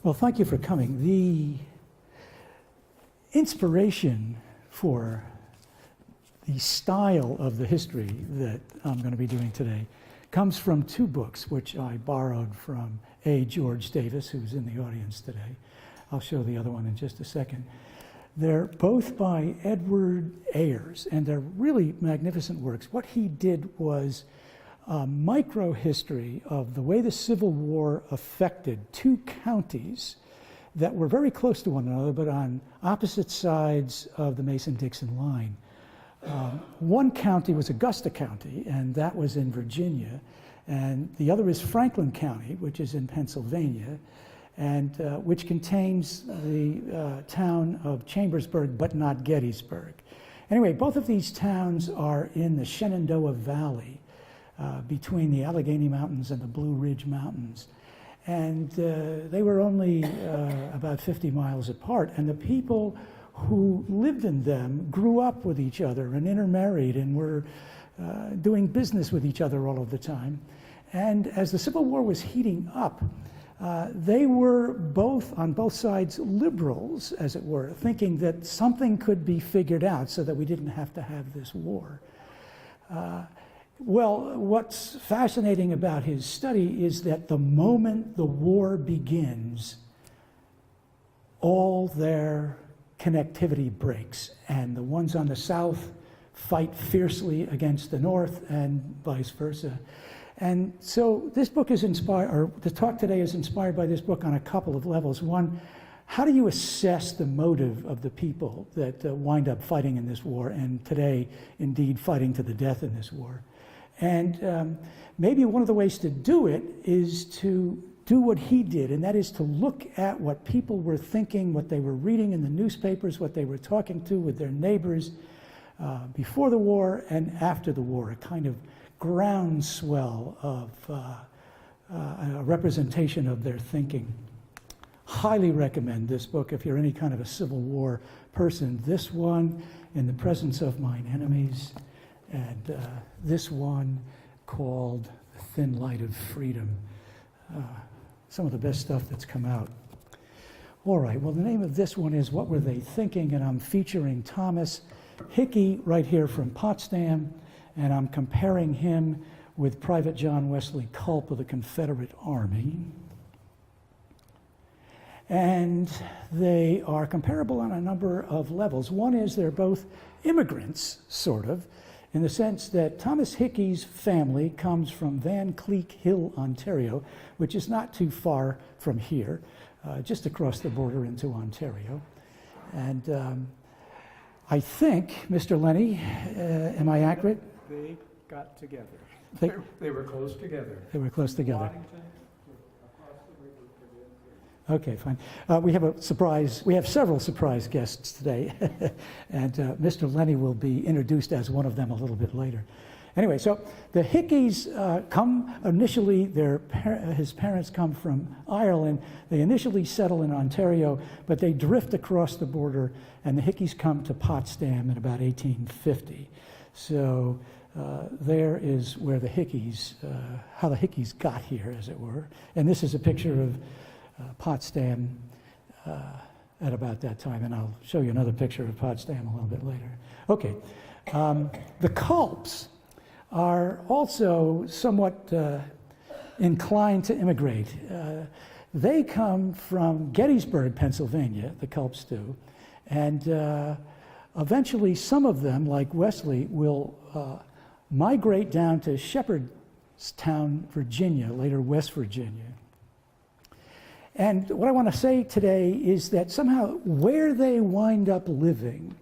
Well, thank you for coming. The inspiration for the style of the history that I'm going to be doing today comes from two books which I borrowed from George Davis, who's in the audience today. I'll show the other one in just a second. They're both by Edward Ayers, and they're really magnificent works. What he did was a micro-history of the way the Civil War affected two counties that were very close to one another, but on opposite sides of the Mason-Dixon line. One county was Augusta County, and that was in Virginia, and the other is Franklin County, which is in Pennsylvania, and which contains the town of Chambersburg, but not Gettysburg. Anyway, both of these towns are in the Shenandoah Valley, between the Allegheny Mountains and the Blue Ridge Mountains. And they were only about 50 miles apart, and the people who lived in them grew up with each other and intermarried and were doing business with each other all of the time. And as the Civil War was heating up, they were both, on both sides, liberals, as it were, thinking that something could be figured out so that we didn't have to have this war. Well, what's fascinating about his study is that the moment the war begins, all their connectivity breaks, and the ones on the south fight fiercely against the north and vice versa. And so this book is inspired, or the talk today is inspired by this book on a couple of levels. One, how do you assess the motive of the people that wind up fighting in this war, and today, indeed, fighting to the death in this war? And maybe one of the ways to do it is to do what he did, and that is to look at what people were thinking, what they were reading in the newspapers, what they were talking to with their neighbors before the war and after the war, a kind of groundswell of a representation of their thinking. Highly recommend this book if you're any kind of a Civil War person. This one, In the Presence of Mine Enemies, and this one called The Thin Light of Freedom. Some of the best stuff that's come out. All right, well, the name of this one is What Were They Thinking? And I'm featuring Thomas Hickey right here from Potsdam, and I'm comparing him with Private John Wesley Culp of the Confederate Army. And they are comparable on a number of levels. One is they're both immigrants, sort of, in the sense that Thomas Hickey's family comes from Van Cleek Hill, Ontario, which is not too far from here, just across the border into Ontario. And I think, Mr. Lenny, am I accurate? They got together. They were close together. They were close together. Waddington, across the river to Okay, fine. We have a surprise. We have several surprise guests today, and Mr. Lenny will be introduced as one of them a little bit later. Anyway, so the Hickeys come initially. His parents come from Ireland. They initially settle in Ontario, but they drift across the border, and the Hickeys come to Potsdam in about 1850. So there is where the Hickeys, how the Hickeys got here, as it were. And this is a picture of Potsdam at about that time, and I'll show you another picture of Potsdam a little bit later. Okay, the Culps are also somewhat inclined to immigrate. They come from Gettysburg, Pennsylvania, the Culps do, and eventually some of them, like Wesley, will migrate down to Shepherdstown, Virginia, later West Virginia. And what I want to say today is that somehow where they wind up living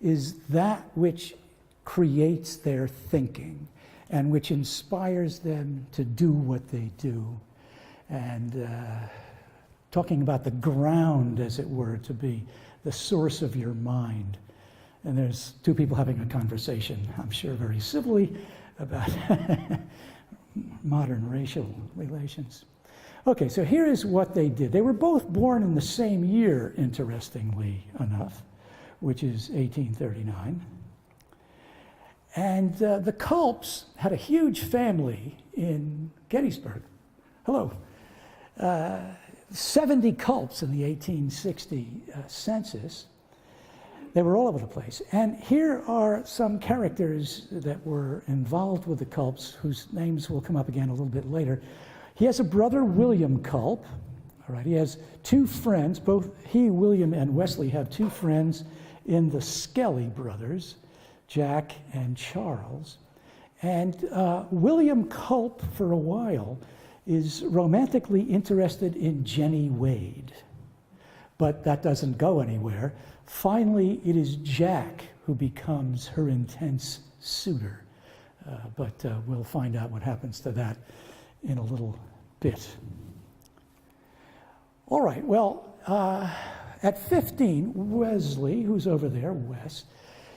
is that which creates their thinking and which inspires them to do what they do. And talking about the ground, as it were, to be the source of your mind. And there's two people having a conversation, I'm sure very civilly, about modern racial relations. Okay, so here is what they did. They were both born in the same year, interestingly enough, which is 1839. And the Culps had a huge family in Gettysburg. Hello. 70 cults in the 1860 census. They were all over the place. And here are some characters that were involved with the cults, whose names will come up again a little bit later. He has a brother, William Culp. All right, he has two friends. Both he, William, and Wesley have two friends in the Skelly brothers, Jack and Charles. And William Culp, for a while, is romantically interested in Jenny Wade. But that doesn't go anywhere. Finally, it is Jack who becomes her intense suitor. But we'll find out what happens to that in a little bit. All right, well, at 15, Wesley, who's over there, Wes,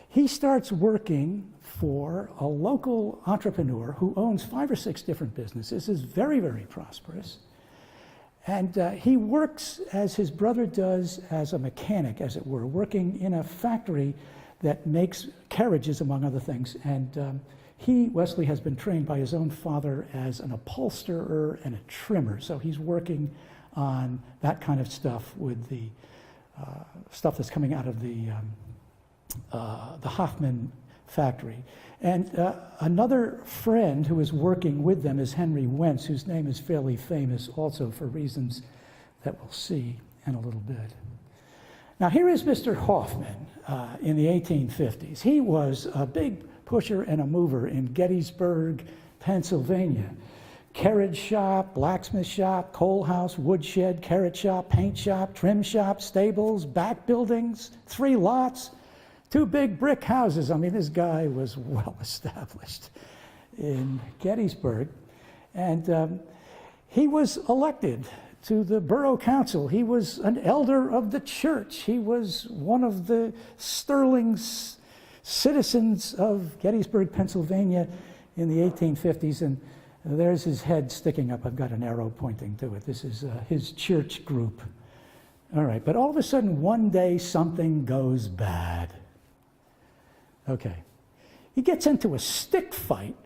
he starts working for a local entrepreneur who owns 5 or 6 different businesses, is very, very prosperous. And he works, as his brother does, as a mechanic, as it were, working in a factory that makes carriages, among other things. And Wesley, has been trained by his own father as an upholsterer and a trimmer. So he's working on that kind of stuff with the stuff that's coming out of the Hoffman factory. And another friend who is working with them is Henry Wentz, whose name is fairly famous also for reasons that we'll see in a little bit. Now here is Mr. Hoffman in the 1850s. He was a big pusher and a mover in Gettysburg, Pennsylvania. Carriage shop, blacksmith shop, coal house, woodshed, carrot shop, paint shop, trim shop, stables, back buildings, 3 lots, 2 big brick houses. I mean, this guy was well established in Gettysburg. And he was elected to the borough council. He was an elder of the church. He was one of the sterling citizens of Gettysburg, Pennsylvania in the 1850s. And there's his head sticking up. I've got an arrow pointing to it. This is his church group. All right, but all of a sudden, one day, something goes bad. Okay. He gets into a stick fight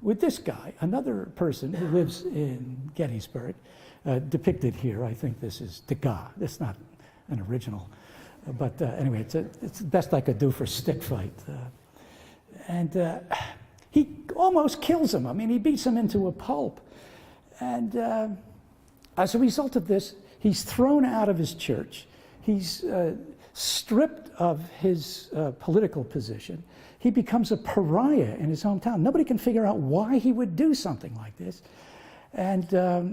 with this guy, another person who lives in Gettysburg, depicted here. I think this is Degas. It's not an original. But anyway, it's the best I could do for stick fight. And he almost kills him. I mean, he beats him into a pulp. And as a result of this, he's thrown out of his church. He's stripped of his political position. He becomes a pariah in his hometown. Nobody can figure out why he would do something like this. And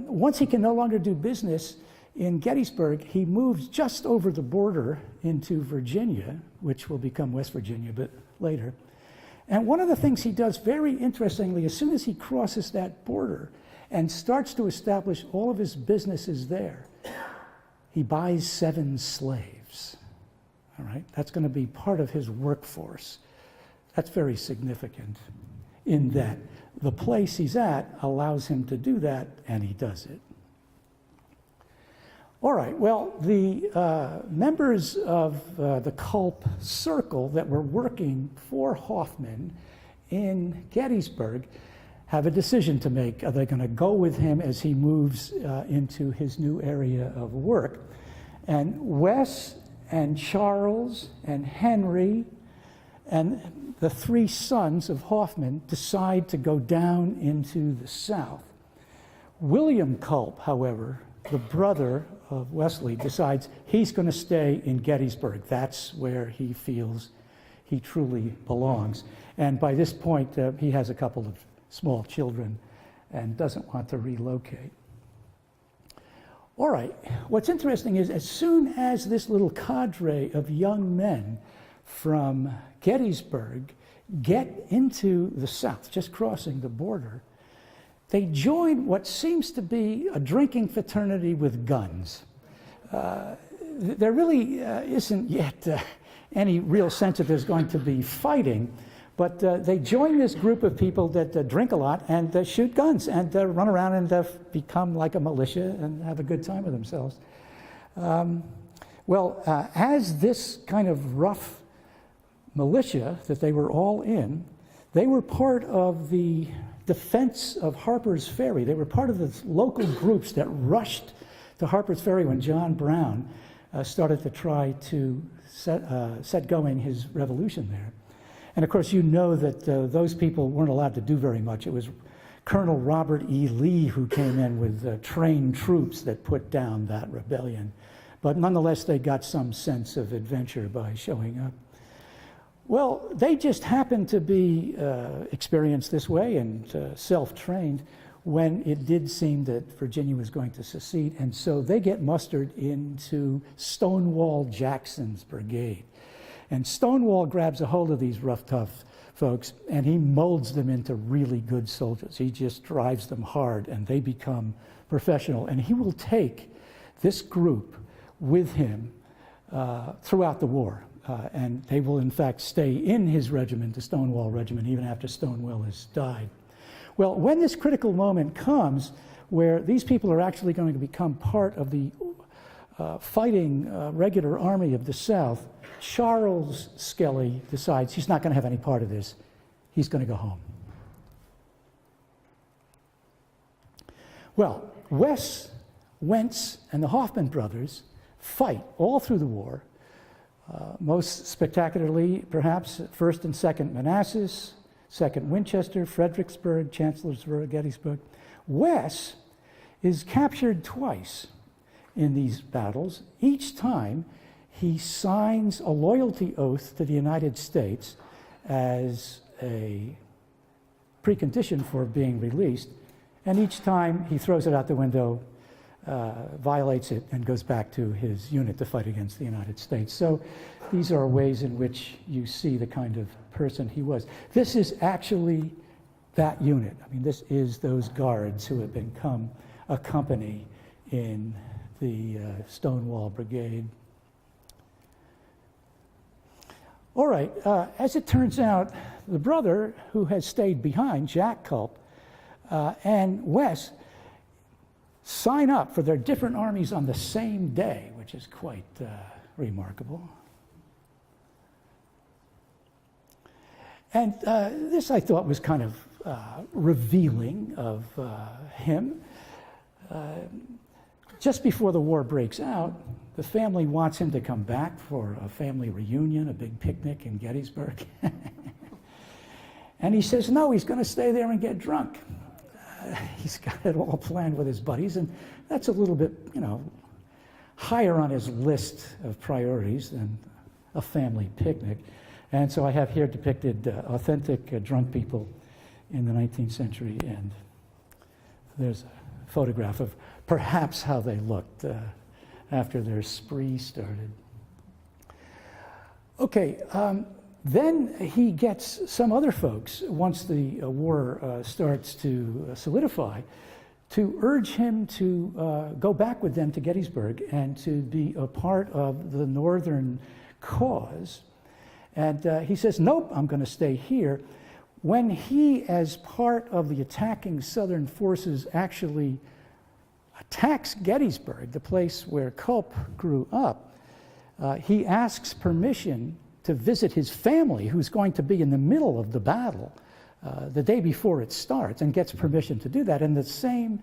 once he can no longer do business in Gettysburg, he moves just over the border into Virginia, which will become West Virginia, but later. And one of the things he does very interestingly, as soon as he crosses that border and starts to establish all of his businesses there, he buys 7 slaves. All right, that's going to be part of his workforce. That's very significant in that the place he's at allows him to do that, and he does it. All right, well, the members of the Culp circle that were working for Hoffman in Gettysburg have a decision to make. Are they going to go with him as he moves into his new area of work? And Wes and Charles and Henry and the 3 sons of Hoffman decide to go down into the South. William Culp, however, the brother of Wesley, decides he's going to stay in Gettysburg. That's where he feels he truly belongs. And by this point, he has a couple of small children and doesn't want to relocate. All right, what's interesting is as soon as this little cadre of young men from Gettysburg get into the South, just crossing the border, they join what seems to be a drinking fraternity with guns. There really isn't yet any real sense that there's going to be fighting, but they join this group of people that drink a lot and shoot guns and run around and become like a militia and have a good time with themselves. As this kind of rough militia that they were all in, they were part of the defense of Harper's Ferry. They were part of the local groups that rushed to Harper's Ferry when John Brown started to try to set going his revolution there. And of course, you know that those people weren't allowed to do very much. It was Colonel Robert E. Lee who came in with trained troops that put down that rebellion. But nonetheless, they got some sense of adventure by showing up. Well, they just happened to be experienced this way and self-trained when it did seem that Virginia was going to secede, and so they get mustered into Stonewall Jackson's brigade. And Stonewall grabs a hold of these rough, tough folks, and he molds them into really good soldiers. He just drives them hard, and they become professional. And he will take this group with him throughout the war. And they will, in fact, stay in his regiment, the Stonewall Regiment, even after Stonewall has died. Well, when this critical moment comes, where these people are actually going to become part of the fighting regular army of the South, Charles Skelly decides he's not going to have any part of this. He's going to go home. Well, Wes, Wentz, and the Hoffman brothers fight all through the war. Most spectacularly, perhaps, 1st and 2nd Manassas, 2nd Winchester, Fredericksburg, Chancellorsville, Gettysburg. Wes is captured twice in these battles. Each time, he signs a loyalty oath to the United States as a precondition for being released, and each time he throws it out the window, violates it, and goes back to his unit to fight against the United States. So these are ways in which you see the kind of person he was. This is actually that unit. I mean, this is those guards who have become a company in the Stonewall Brigade. All right, as it turns out, the brother who has stayed behind, Jack Culp, and Wes, sign up for their different armies on the same day, which is quite remarkable. And this, I thought, was kind of revealing of him. Just before the war breaks out, the family wants him to come back for a family reunion, a big picnic in Gettysburg. And he says, no, he's going to stay there and get drunk. He's got it all planned with his buddies, and that's a little bit, higher on his list of priorities than a family picnic. And so I have here depicted authentic drunk people in the 19th century, and there's a photograph of perhaps how they looked after their spree started. Okay, then he gets some other folks, once the war starts to solidify, to urge him to go back with them to Gettysburg and to be a part of the Northern cause. And he says, nope, I'm going to stay here. When he, as part of the attacking Southern forces, actually attacks Gettysburg, the place where Culp grew up, he asks permission to visit his family, who's going to be in the middle of the battle the day before it starts, and gets permission to do that. And the same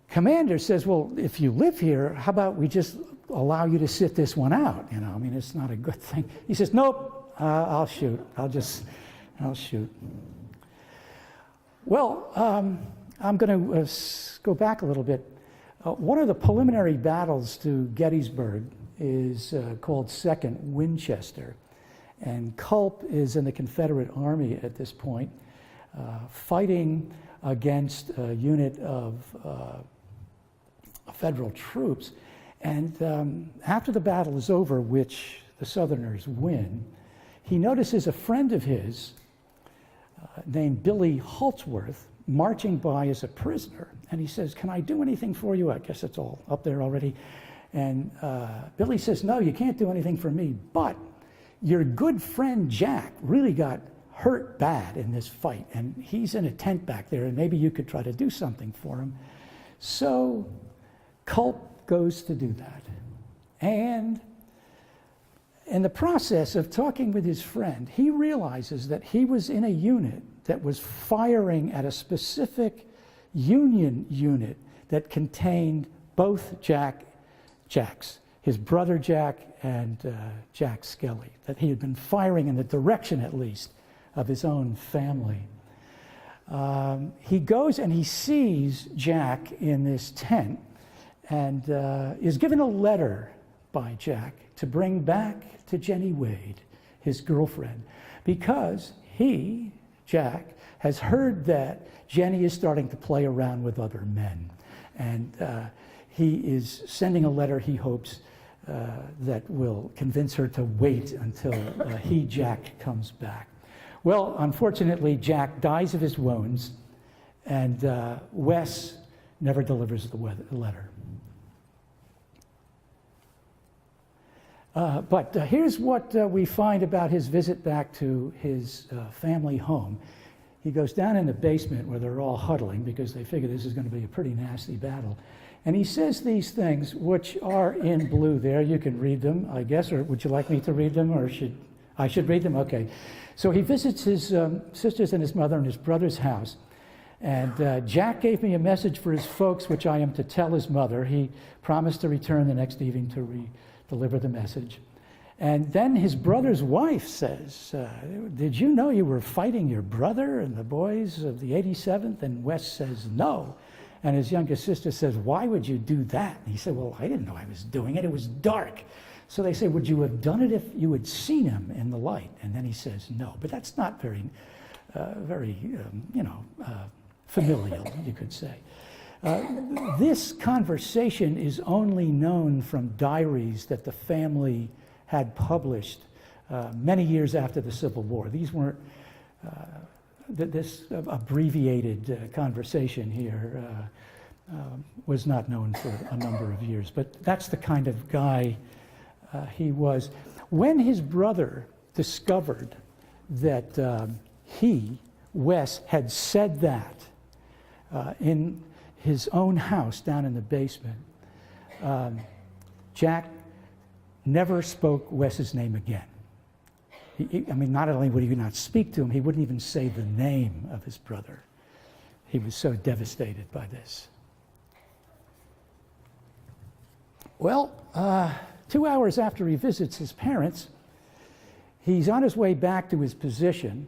commander says, well, if you live here, how about we just allow you to sit this one out? I mean, it's not a good thing. He says, nope, I'll shoot. I'll shoot. Well, I'm going to go back a little bit. One of the preliminary battles to Gettysburg is called 2nd Winchester. And Culp is in the Confederate Army at this point, fighting against a unit of federal troops. And after the battle is over, which the Southerners win, he notices a friend of his named Billy Holtzworth marching by as a prisoner. And he says, can I do anything for you? I guess it's all up there already. And Billy says, no, you can't do anything for me, but your good friend Jack really got hurt bad in this fight, and he's in a tent back there, and maybe you could try to do something for him. So Culp goes to do that. And in the process of talking with his friend, he realizes that he was in a unit that was firing at a specific Union unit that contained both Jacks, his brother Jack and Jack Skelly, that he had been firing in the direction, at least, of his own family. He goes and he sees Jack in this tent and is given a letter by Jack to bring back to Jenny Wade, his girlfriend, because he, Jack, has heard that Jenny is starting to play around with other men. And he is sending a letter he hopes that will convince her to wait until Jack, comes back. Well, unfortunately, Jack dies of his wounds, and Wes never delivers the letter. But here's what we find about his visit back to his family home. He goes down in the basement where they're all huddling because they figure this is going to be a pretty nasty battle. And he says these things, which are in blue there. You can read them, I guess, or would you like me to read them, or I should read them? Okay. So he visits his sisters and his mother and his brother's house. And Jack gave me a message for his folks, which I am to tell his mother. He promised to return the next evening to deliver the message. And then his brother's wife says, did you know you were fighting your brother and the boys of the 87th? And Wes says, no. And his youngest sister says, why would you do that? And he said, well, I didn't know I was doing it. It was dark. So they say, would you have done it if you had seen him in the light? And then he says, no. But that's not very familial, you could say. This conversation is only known from diaries that the family had published many years after the Civil War. These weren't, this abbreviated conversation here was not known for a number of years, but that's the kind of guy he was. When his brother discovered that Wes, had said that in his own house down in the basement, Jack never spoke Wes's name again. Not only would he not speak to him, he wouldn't even say the name of his brother. He was so devastated by this. Well, 2 hours after he visits his parents, he's on his way back to his position,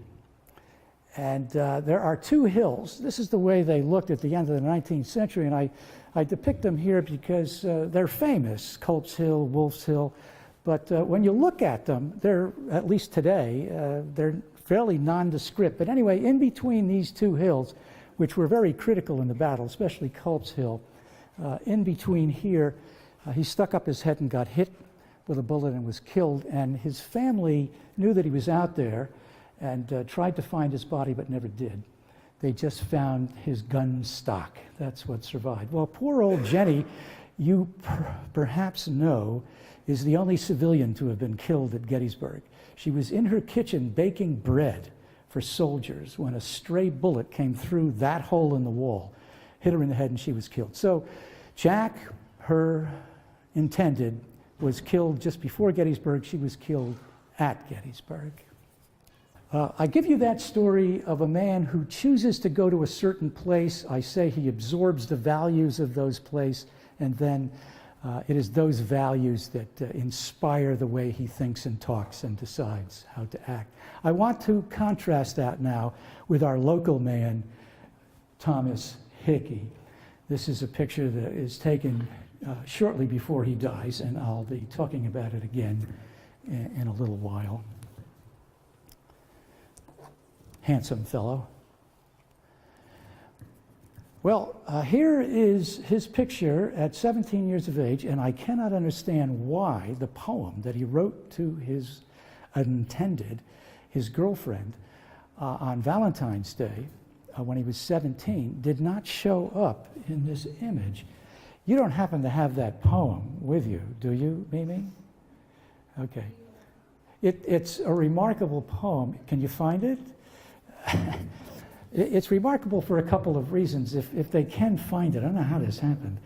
and there are two hills. This is the way they looked at the end of the 19th century, and I depict them here because they're famous, Culp's Hill, Wolf's Hill. But when you look at them, they're, at least today, they're fairly nondescript. But anyway, in between these two hills, which were very critical in the battle, especially Culp's Hill, in between here, he stuck up his head and got hit with a bullet and was killed. And his family knew that he was out there and tried to find his body but never did. They just found his gun stock. That's what survived. Well, poor old Jenny, you perhaps know, is the only civilian to have been killed at Gettysburg. She was in her kitchen baking bread for soldiers when a stray bullet came through that hole in the wall, hit her in the head, and she was killed. So Jack, her intended, was killed just before Gettysburg. She was killed at Gettysburg. I give you that story of a man who chooses to go to a certain place. I say he absorbs the values of those places, and then it is those values that inspire the way he thinks and talks and decides how to act. I want to contrast that now with our local man, Thomas Hickey. This is a picture that is taken shortly before he dies, and I'll be talking about it again in a little while. Handsome fellow. Well, here is his picture at 17 years of age, and I cannot understand why the poem that he wrote to his intended, his girlfriend, on Valentine's Day, when he was 17, did not show up in this image. You don't happen to have that poem with you, do you, Mimi? Okay. It's a remarkable poem. Can you find it? It's remarkable for a couple of reasons. If they can find it, I don't know how this happened.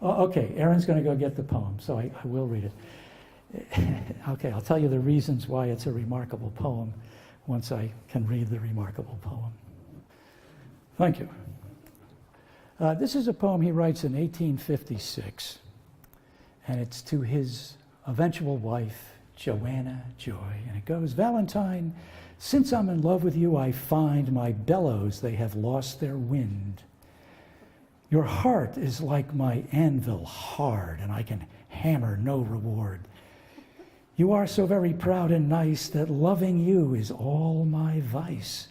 Okay, Aaron's going to go get the poem, so I will read it. Okay, I'll tell you the reasons why it's a remarkable poem once I can read the remarkable poem. Thank you. This is a poem he writes in 1856, and it's to his eventual wife, Joanna Joy. And it goes, Valentine, since I'm in love with you, I find my bellows, they have lost their wind. Your heart is like my anvil hard, and I can hammer no reward. You are so very proud and nice that loving you is all my vice.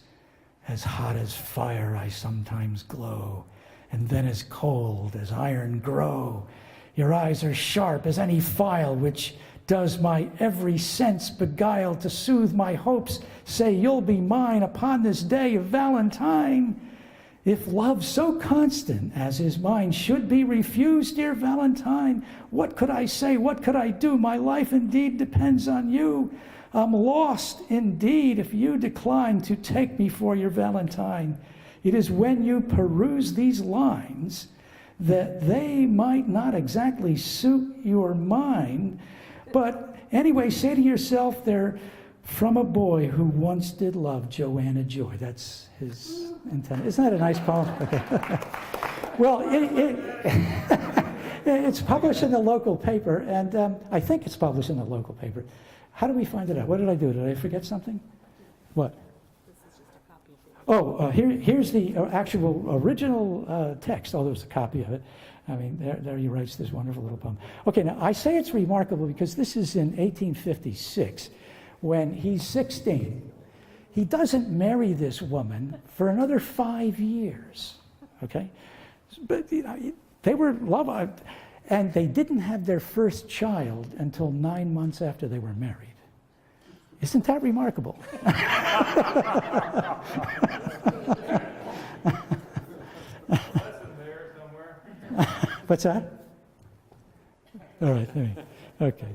As hot as fire I sometimes glow, and then as cold as iron grow. Your eyes are sharp as any file, which does my every sense beguile. To soothe my hopes, say you'll be mine upon this day of Valentine. If love so constant as is mine should be refused, dear Valentine, what could I say, what could I do? My life indeed depends on you. I'm lost indeed if you decline to take me for your Valentine. It is when you peruse these lines that they might not exactly suit your mind, but anyway, say to yourself, they're from a boy who once did love Joanna Joy. That's his intent. Isn't that a nice poem? Okay. Well, it's published in the local paper, and I think it's published in the local paper. How do we find it out? What did I do? Did I forget something? What? This is just a copy of it. Oh, here's the actual original text. Oh, there's a copy of it. I mean, there he writes this wonderful little poem. Okay, now I say it's remarkable because this is in 1856 when he's 16. He doesn't marry this woman for another 5 years, okay? But, you know, they were love, and they didn't have their first child until 9 months after they were married. Isn't that remarkable? What's that? All right, okay.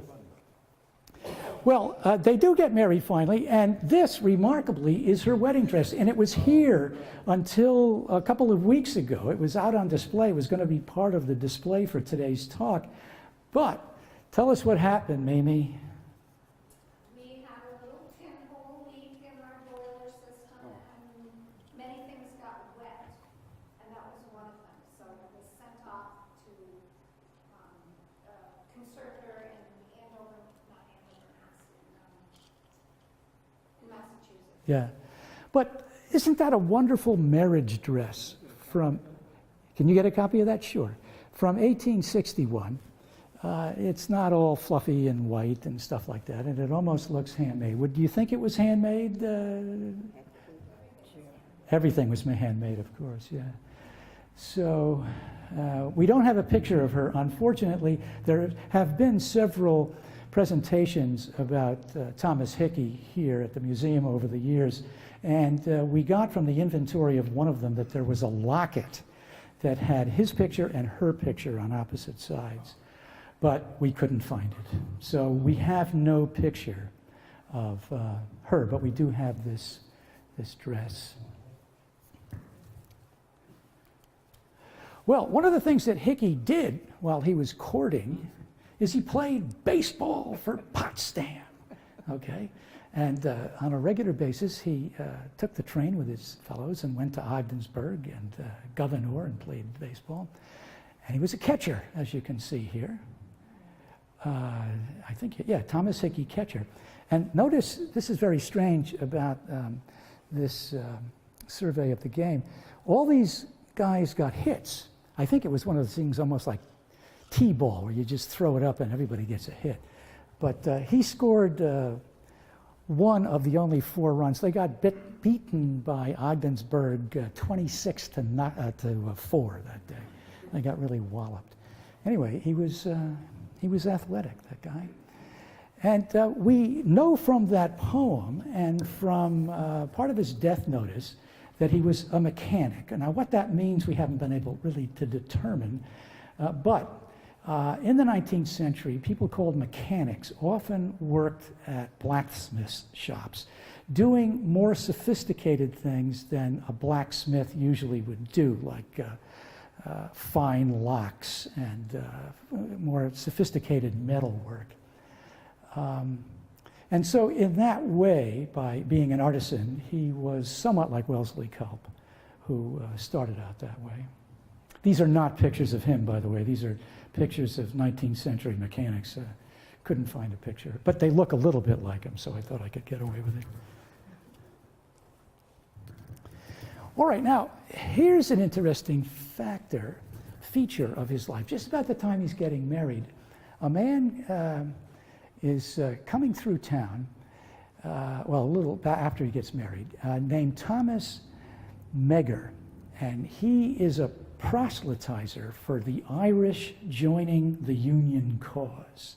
Well, they do get married finally, and this, remarkably, is her wedding dress. And it was here until a couple of weeks ago. It was out on display. It was going to be part of the display for today's talk. But tell us what happened, Mamie. We had a little pinhole leak in our boiler system, and many things got wet, and that was one of them. So it was sent off to conservator in Massachusetts. Yeah. But isn't that a wonderful marriage dress from, can you get a copy of that? Sure. From 1861. It's not all fluffy and white and stuff like that, and it almost looks handmade. Do you think it was handmade? Everything was handmade, of course, yeah. So we don't have a picture of her. Unfortunately, there have been several presentations about Thomas Hickey here at the museum over the years, and we got from the inventory of one of them that there was a locket that had his picture and her picture on opposite sides, but we couldn't find it. So we have no picture of her, but we do have this dress. Well, one of the things that Hickey did while he was courting is he played baseball for Potsdam, okay? And on a regular basis, he took the train with his fellows and went to Ogdensburg and Gouverneur and played baseball. And he was a catcher, as you can see here. I think, yeah, Thomas Hickey, catcher. And notice, this is very strange about this survey of the game. All these guys got hits. I think it was one of those things almost like T-ball, where you just throw it up and everybody gets a hit. But he scored one of the only 4 runs. They got beaten by Ogdensburg 26 to 4 that day. They got really walloped. Anyway, he was athletic, that guy. And we know from that poem and from part of his death notice that he was a mechanic. And now what that means we haven't been able really to determine, but in the 19th century, people called mechanics often worked at blacksmith shops, doing more sophisticated things than a blacksmith usually would do, like fine locks and more sophisticated metal work. And so in that way, by being an artisan, he was somewhat like Wellesley Culp, who started out that way. These are not pictures of him, by the way. These are pictures of 19th century mechanics. Couldn't find a picture. But they look a little bit like him, so I thought I could get away with it. All right, now, here's an interesting feature of his life. Just about the time he's getting married, a man is coming through town, well, a little after he gets married, named Thomas Megger. And he is a proselytizer for the Irish joining the Union cause.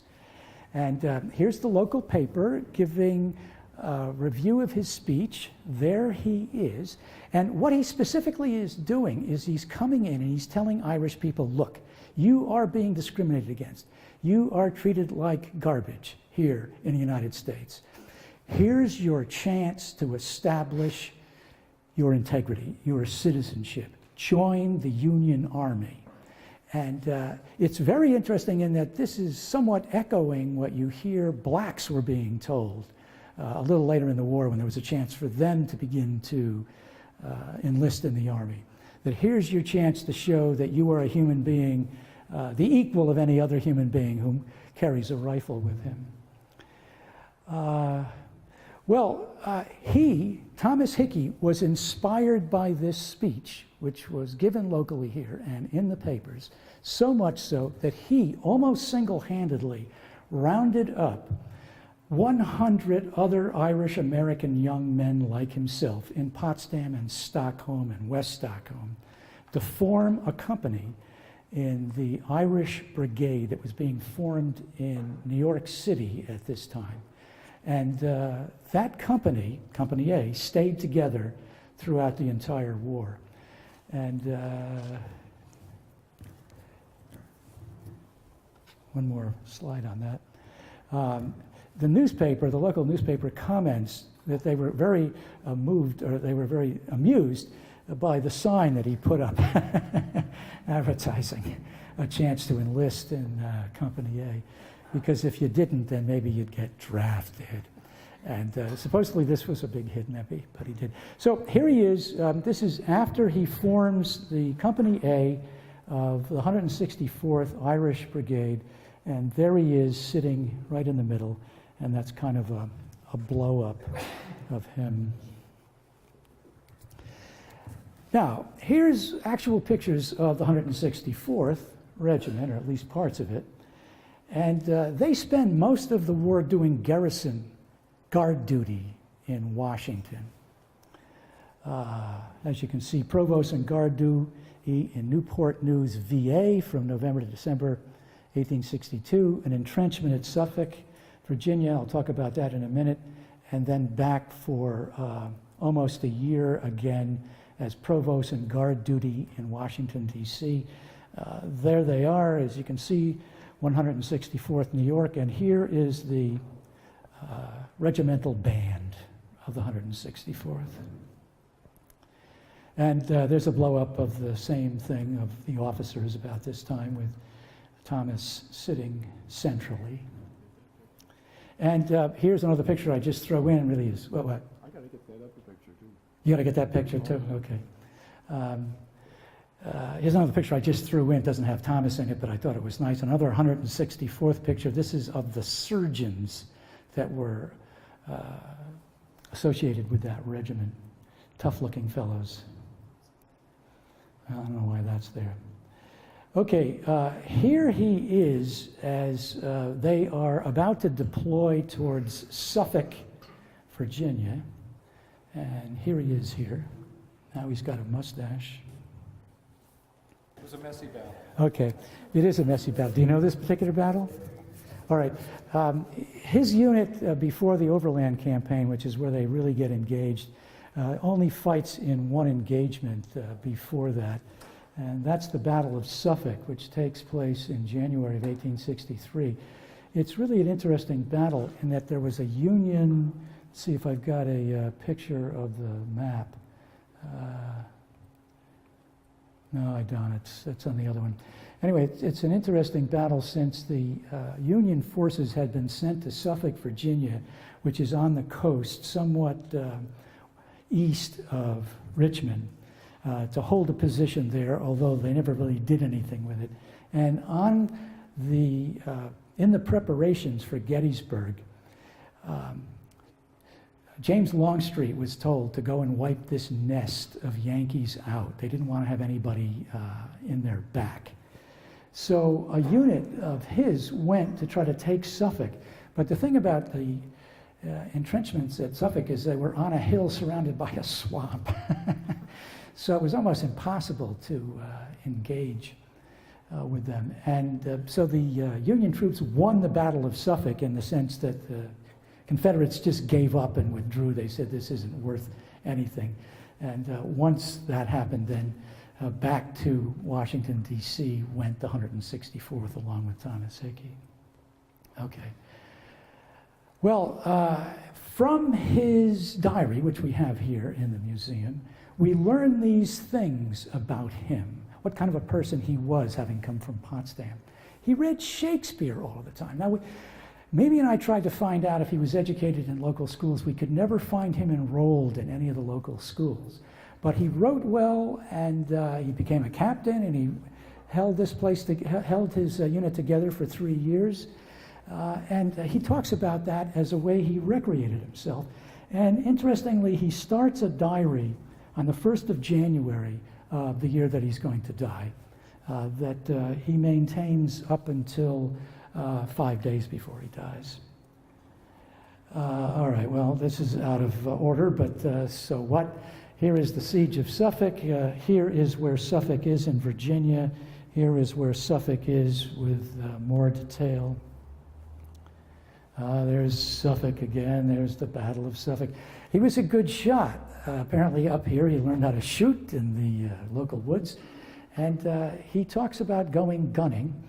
And here's the local paper giving a review of his speech. There he is. And what he specifically is doing is he's coming in and he's telling Irish people, look, you are being discriminated against. You are treated like garbage here in the United States. Here's your chance to establish your integrity, your citizenship. Join the Union Army. And it's very interesting in that this is somewhat echoing what you hear blacks were being told a little later in the war when there was a chance for them to begin to enlist in the Army. That here's your chance to show that you are a human being, the equal of any other human being who carries a rifle with him. Thomas Hickey, was inspired by this speech, which was given locally here and in the papers, so much so that he almost single-handedly rounded up 100 other Irish-American young men like himself in Potsdam and Stockholm and West Stockholm to form a company in the Irish Brigade that was being formed in New York City at this time. And that company, Company A, stayed together throughout the entire war. And one more slide on that. The newspaper, the local newspaper, comments that they were very moved, or they were very amused by the sign that he put up advertising a chance to enlist in Company A. Because if you didn't, then maybe you'd get drafted. And supposedly this was a big hit, but he did. So here he is. This is after he forms the Company A of the 164th Irish Brigade. And there he is sitting right in the middle. And that's kind of a blow-up of him. Now, here's actual pictures of the 164th Regiment, or at least parts of it. And they spend most of the war doing garrison guard duty in Washington. As you can see, provost and guard duty in Newport News, VA, from November to December 1862, an entrenchment at Suffolk, Virginia. I'll talk about that in a minute. And then back for almost a year again as provost and guard duty in Washington, D.C. There they are, as you can see, 164th New York, and here is the regimental band of the 164th. And there's a blow-up of the same thing of the officers about this time with Thomas sitting centrally. And here's another picture I just throw in, really is, what? I got to get that other picture, too. You got to get that picture, too? Okay. Here's another picture I just threw in. It doesn't have Thomas in it, but I thought it was nice. Another 164th picture. This is of the surgeons that were associated with that regiment. Tough-looking fellows. I don't know why that's there. Okay, here he is as they are about to deploy towards Suffolk, Virginia. And here he is here. Now he's got a mustache. It was a messy battle. Okay, it is a messy battle. Do you know this particular battle? All right. His unit before the Overland Campaign, which is where they really get engaged, only fights in one engagement before that. And that's the Battle of Suffolk, which takes place in January of 1863. It's really an interesting battle in that there was a Union. Let's see if I've got a picture of the map. No, I don't. It's on the other one. Anyway, it's an interesting battle since the Union forces had been sent to Suffolk, Virginia, which is on the coast, somewhat east of Richmond. to hold a position there, although they never really did anything with it. And on in the preparations for Gettysburg, James Longstreet was told to go and wipe this nest of Yankees out. They didn't want to have anybody in their back. So a unit of his went to try to take Suffolk. But the thing about the entrenchments at Suffolk is they were on a hill surrounded by a swamp. So it was almost impossible to engage with them. And so the Union troops won the Battle of Suffolk in the sense that the Confederates just gave up and withdrew. They said this isn't worth anything. And once that happened, then back to Washington, D.C. went the 164th along with Thomas Hickey. Okay. Well, from his diary, which we have here in the museum, we learn these things about him, what kind of a person he was, having come from Potsdam. He read Shakespeare all the time. Now, Mamie and I tried to find out if he was educated in local schools. We could never find him enrolled in any of the local schools. But he wrote well, and he became a captain, and he held this place, held his unit together for 3 years. And he talks about that as a way he recreated himself. And interestingly, he starts a diary on the 1st of January of the year that he's going to die, that he maintains up until 5 days before he dies. All right, well, this is out of order, but so what? Here is the Siege of Suffolk. Here is where Suffolk is in Virginia. Here is where Suffolk is with more detail. There's Suffolk again. There's the Battle of Suffolk. He was a good shot. Apparently up here he learned how to shoot in the local woods. And he talks about going gunning.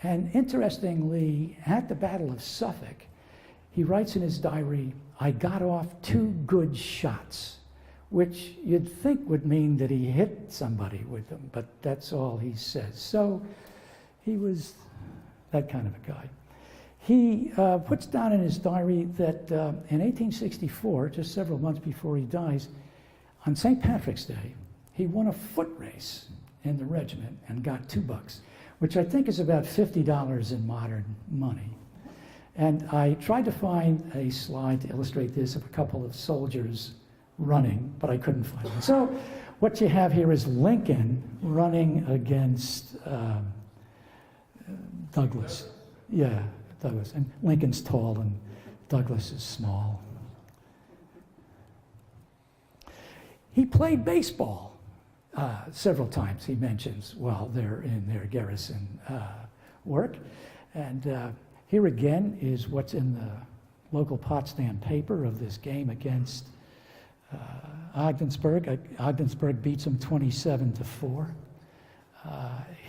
And interestingly, at the Battle of Suffolk, he writes in his diary, "I got off 2 good shots," which you'd think would mean that he hit somebody with them, but that's all he says. So he was that kind of a guy. He puts down in his diary that in 1864, just several months before he dies, on St. Patrick's Day, he won a foot race in the regiment and got $2, which I think is about $50 in modern money. And I tried to find a slide to illustrate this of a couple of soldiers running, but I couldn't find it. So what you have here is Lincoln running against Douglas. Yeah, Douglas. And Lincoln's tall and Douglas is small. He played baseball several times, he mentions, while they're in their garrison work. And here again is what's in the local Potsdam paper of this game against Ogdensburg. Ogdensburg beats them 27-4.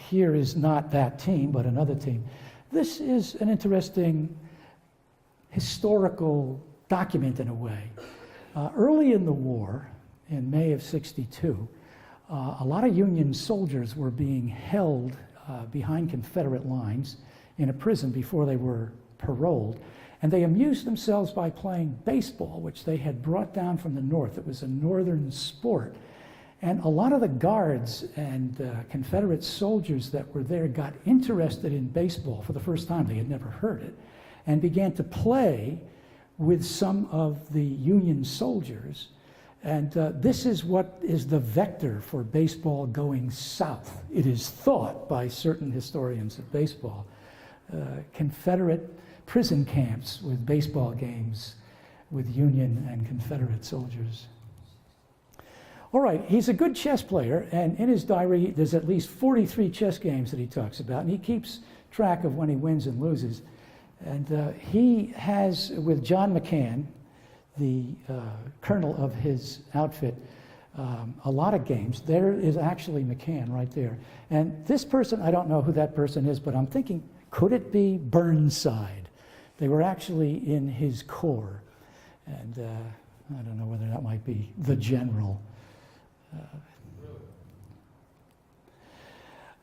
Here is not that team, but another team. This is an interesting historical document in a way. Early in the war, in May of '62, a lot of Union soldiers were being held behind Confederate lines in a prison before they were paroled. And they amused themselves by playing baseball, which they had brought down from the north. It was a northern sport. And a lot of the guards and Confederate soldiers that were there got interested in baseball for the first time. They had never heard it, and began to play with some of the Union soldiers. And this is what is the vector for baseball going south. It is thought by certain historians of baseball. Confederate prison camps with baseball games with Union and Confederate soldiers. All right, he's a good chess player, and in his diary there's at least 43 chess games that he talks about, and he keeps track of when he wins and loses. And he has, with John McCann, the colonel of his outfit, a lot of games. There is actually McCann right there. And this person, I don't know who that person is, but I'm thinking, could it be Burnside? They were actually in his corps. And I don't know whether that might be the general.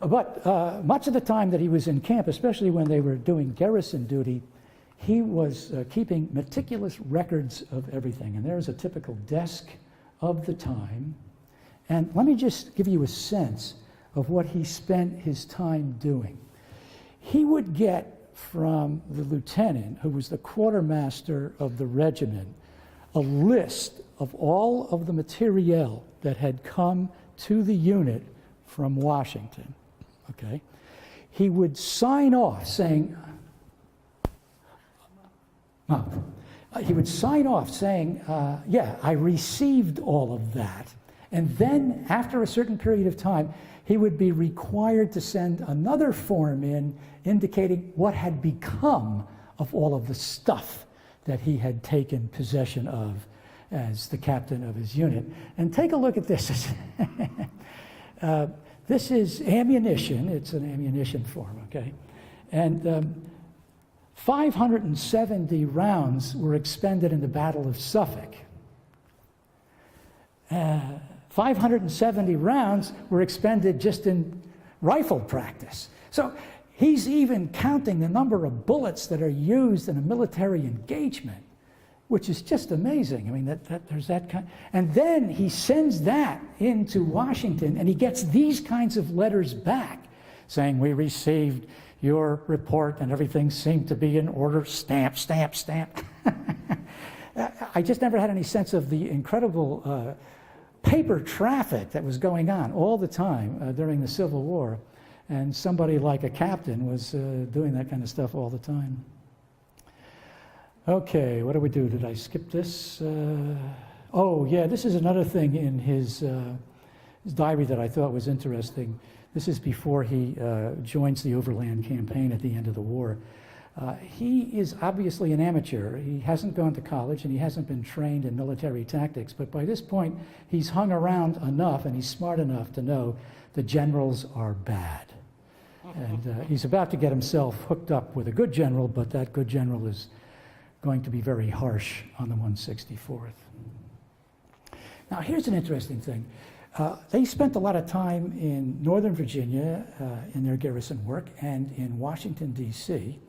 But much of the time that he was in camp, especially when they were doing garrison duty, he was keeping meticulous records of everything. And there's a typical desk of the time. And let me just give you a sense of what he spent his time doing. He would get from the lieutenant, who was the quartermaster of the regiment, a list of all of the materiel that had come to the unit from Washington, okay? He would sign off saying, yeah, I received all of that. And then, after a certain period of time, he would be required to send another form in indicating what had become of all of the stuff that he had taken possession of as the captain of his unit. And take a look at this. This is ammunition. It's an ammunition form, okay? And 570 rounds were expended in the Battle of Suffolk. 570 rounds were expended just in rifle practice. So he's even counting the number of bullets that are used in a military engagement, which is just amazing. I mean, that there's that kind. And then he sends that into Washington, and he gets these kinds of letters back saying, we received your report and everything seemed to be in order, stamp, stamp, stamp. I just never had any sense of the incredible paper traffic that was going on all the time during the Civil War. And somebody like a captain was doing that kind of stuff all the time. Okay, what do we do? Did I skip this? Oh, yeah, this is another thing in his diary that I thought was interesting. This is before he joins the Overland Campaign at the end of the war. He is obviously an amateur. He hasn't gone to college and he hasn't been trained in military tactics, but by this point he's hung around enough and he's smart enough to know the generals are bad. And he's about to get himself hooked up with a good general, but that good general is going to be very harsh on the 164th. Now here's an interesting thing. They spent a lot of time in Northern Virginia in their garrison work and in Washington, D.C.,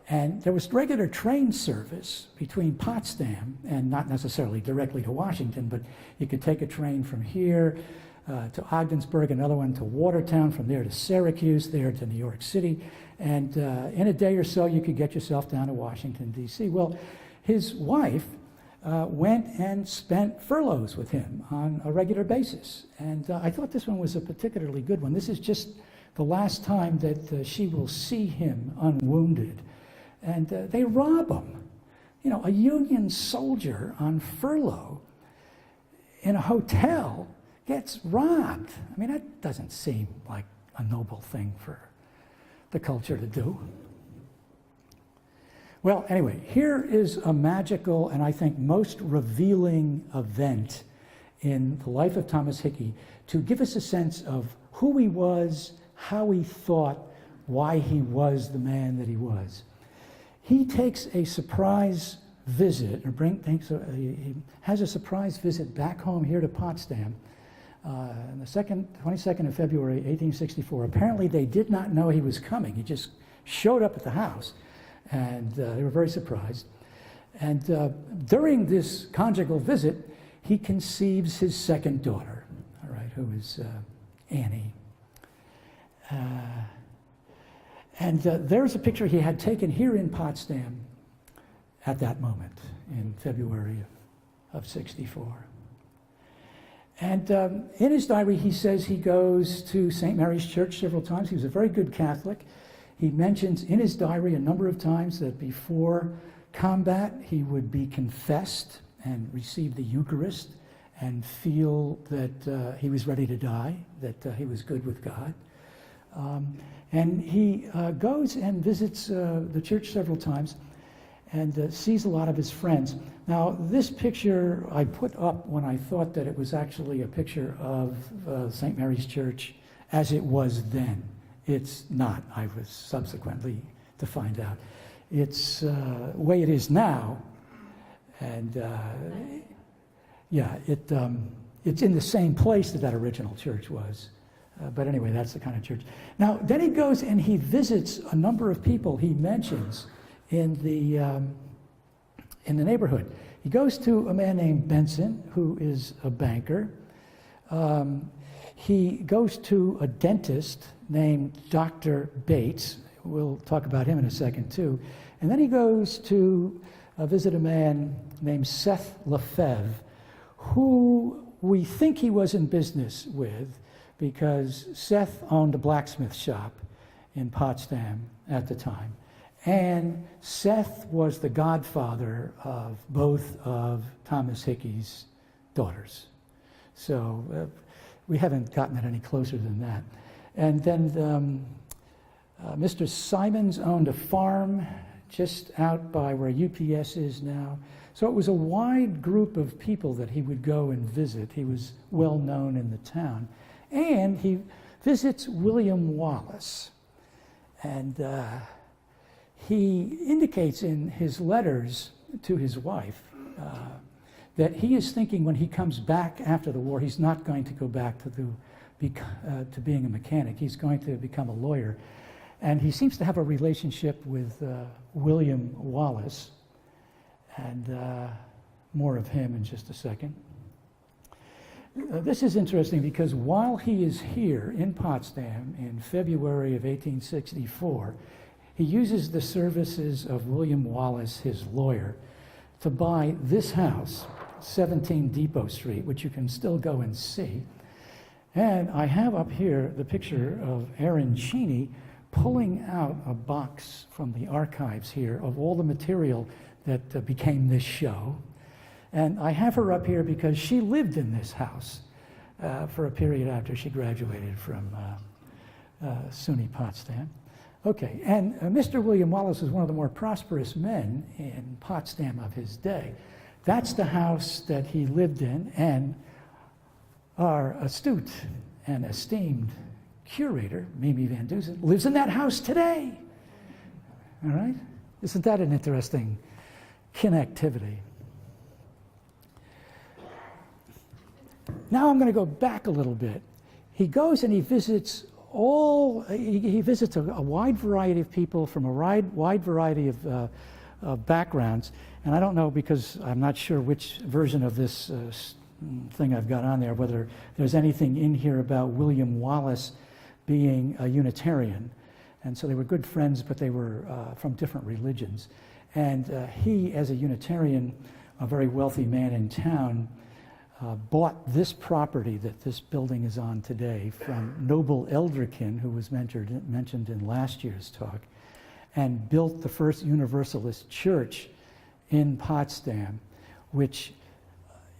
and there was regular train service between Potsdam and not necessarily directly to Washington, but you could take a train from here to Ogdensburg, another one to Watertown, from there to Syracuse, there to New York City, and in a day or so you could get yourself down to Washington, D.C. Well, his wife went and spent furloughs with him on a regular basis, and I thought this one was a particularly good one. This is just the last time that she will see him unwounded. And they rob him. You know, a Union soldier on furlough in a hotel gets robbed. I mean, that doesn't seem like a noble thing for the culture to do. Well, anyway, here is a magical and I think most revealing event in the life of Thomas Hickey to give us a sense of who he was, how he thought, why he was the man that he was. He takes a surprise visit, he has a surprise visit back home here to Potsdam on the 22nd of February, 1864. Apparently they did not know he was coming. He just showed up at the house, and they were very surprised. And during this conjugal visit, he conceives his second daughter, all right, who is Annie. And there's a picture he had taken here in Potsdam at that moment in February of 64. And in his diary, he says he goes to St. Mary's Church several times. He was a very good Catholic. He mentions in his diary a number of times that before combat, he would be confessed and receive the Eucharist and feel that he was ready to die, that he was good with God. And he goes and visits the church several times and sees a lot of his friends. Now, this picture I put up when I thought that it was actually a picture of St. Mary's Church as it was then. It's not, I was subsequently to find out. It's the way it is now, and yeah, it's in the same place that original church was. But anyway, that's the kind of church. Now, then he goes and he visits a number of people he mentions in the neighborhood. He goes to a man named Benson, who is a banker. He goes to a dentist named Dr. Bates. We'll talk about him in a second, too. And then he goes to visit a man named Seth Lefebvre, who we think he was in business with because Seth owned a blacksmith shop in Potsdam at the time. And Seth was the godfather of both of Thomas Hickey's daughters. So we haven't gotten it any closer than that. And then Mr. Simons owned a farm just out by where UPS is now. So it was a wide group of people that he would go and visit. He was well known in the town. And he visits William Wallace. And he indicates in his letters to his wife that he is thinking when he comes back after the war, he's not going to go back to being a mechanic. He's going to become a lawyer. And he seems to have a relationship with William Wallace. And more of him in just a second. This is interesting because while he is here in Potsdam in February of 1864, he uses the services of William Wallace, his lawyer, to buy this house, 17 Depot Street, which you can still go and see. And I have up here the picture of Aaron Cheney pulling out a box from the archives here of all the material that became this show. And I have her up here because she lived in this house for a period after she graduated from SUNY Potsdam. Okay, and Mr. William Wallace was one of the more prosperous men in Potsdam of his day. That's the house that he lived in, and our astute and esteemed curator, Mimi Van Dusen, lives in that house today. All right? Isn't that an interesting connectivity? Now I'm going to go back a little bit. He goes and he visits he visits a wide variety of people from a wide variety of backgrounds. And I don't know, because I'm not sure which version of this thing I've got on there, whether there's anything in here about William Wallace being a Unitarian. And so they were good friends, but they were from different religions. And he, as a Unitarian, a very wealthy man in town, bought this property that this building is on today from Noble Eldrikin, who was mentioned in last year's talk, and built the first Universalist church in Potsdam, which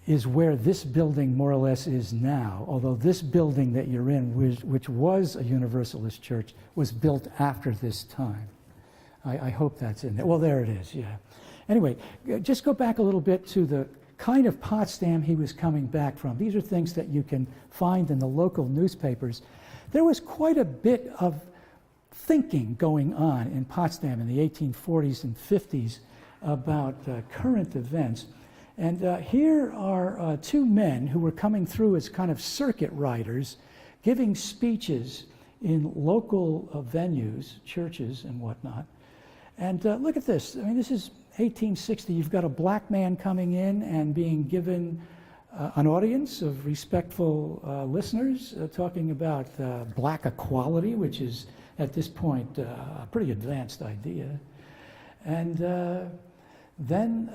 is where this building more or less is now, although this building that you're in, which was a Universalist church, was built after this time. I hope that's in there. Well, there it is, yeah. Anyway, just go back a little bit to the kind of Potsdam he was coming back from. These are things that you can find in the local newspapers. There was quite a bit of thinking going on in Potsdam in the 1840s and 50s about current events. And here are two men who were coming through as kind of circuit riders, giving speeches in local venues, churches and whatnot. And look at this. I mean, this is 1860. You've got a black man coming in and being given an audience of respectful listeners, talking about black equality, which is at this point a pretty advanced idea. And then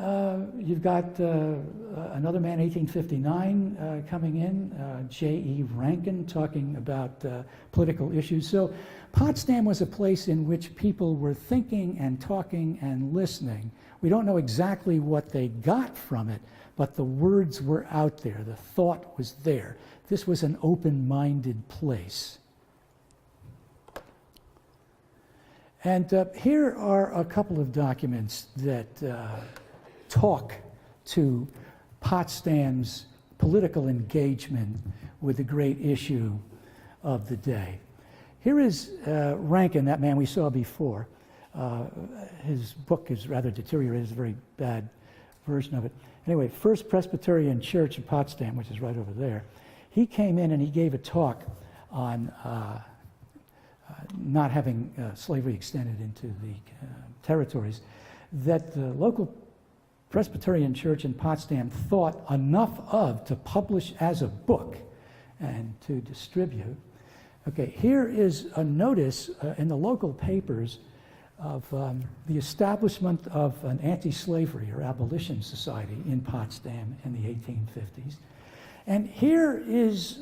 you've got another man, 1859, coming in, J.E. Rankin, talking about political issues. So Potsdam was a place in which people were thinking and talking and listening. We don't know exactly what they got from it, but the words were out there. The thought was there. This was an open-minded place. And here are a couple of documents that talk to Potsdam's political engagement with the great issue of the day. Here is Rankin, that man we saw before. His book is rather deteriorated. It's a very bad version of it. Anyway, First Presbyterian Church in Potsdam, which is right over there. He came in and he gave a talk on not having slavery extended into the territories, that the local Presbyterian Church in Potsdam thought enough of to publish as a book. and to distribute. Okay, here is a notice in the local papers of the establishment of an anti-slavery or abolition society in Potsdam in the 1850s. And here is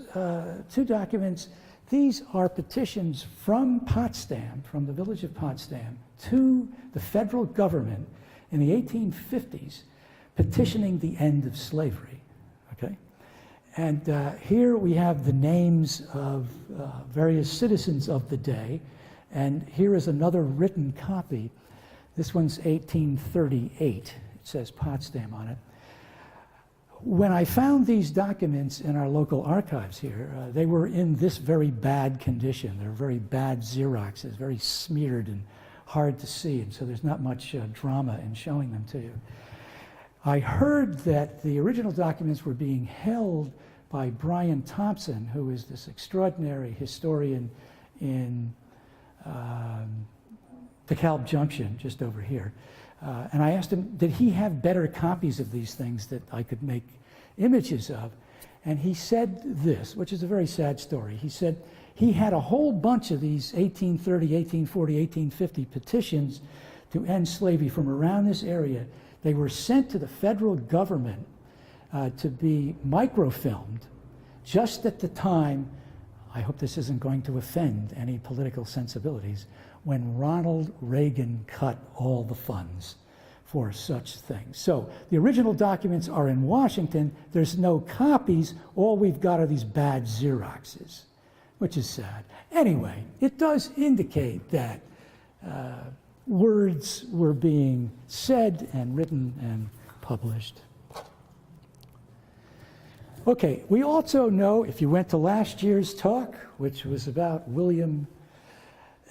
2 documents. These are petitions from Potsdam, from the village of Potsdam, to the federal government in the 1850s, petitioning the end of slavery, okay? And here we have the names of various citizens of the day, and here is another written copy. This one's 1838. It says Potsdam on it. When I found these documents in our local archives here, they were in this very bad condition. They're very bad Xeroxes, very smeared and hard to see, and so there's not much drama in showing them to you. I heard that the original documents were being held by Brian Thompson, who is this extraordinary historian in DeKalb Junction, just over here. And I asked him, did he have better copies of these things that I could make images of? And he said this, which is a very sad story. He said he had a whole bunch of these 1830, 1840, 1850 petitions to end slavery from around this area. They were sent to the federal government to be microfilmed just at the time, I hope this isn't going to offend any political sensibilities, when Ronald Reagan cut all the funds for such things. So the original documents are in Washington. There's no copies. All we've got are these bad Xeroxes, which is sad. Anyway, it does indicate that words were being said and written and published. Okay, we also know, if you went to last year's talk, which was about William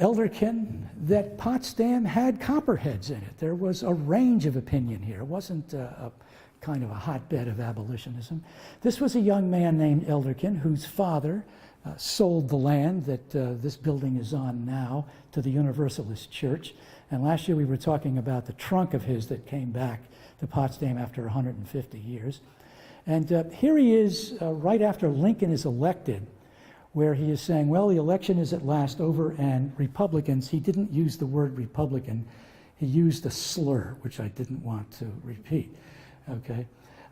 Elderkin, that Potsdam had copperheads in it. There was a range of opinion here. It wasn't a kind of a hotbed of abolitionism. This was a young man named Elderkin whose father sold the land that this building is on now to the Universalist Church. And last year we were talking about the trunk of his that came back to Potsdam after 150 years. And here he is right after Lincoln is elected, where he is saying, well, the election is at last over, and Republicans, he didn't use the word Republican, he used a slur, which I didn't want to repeat, okay?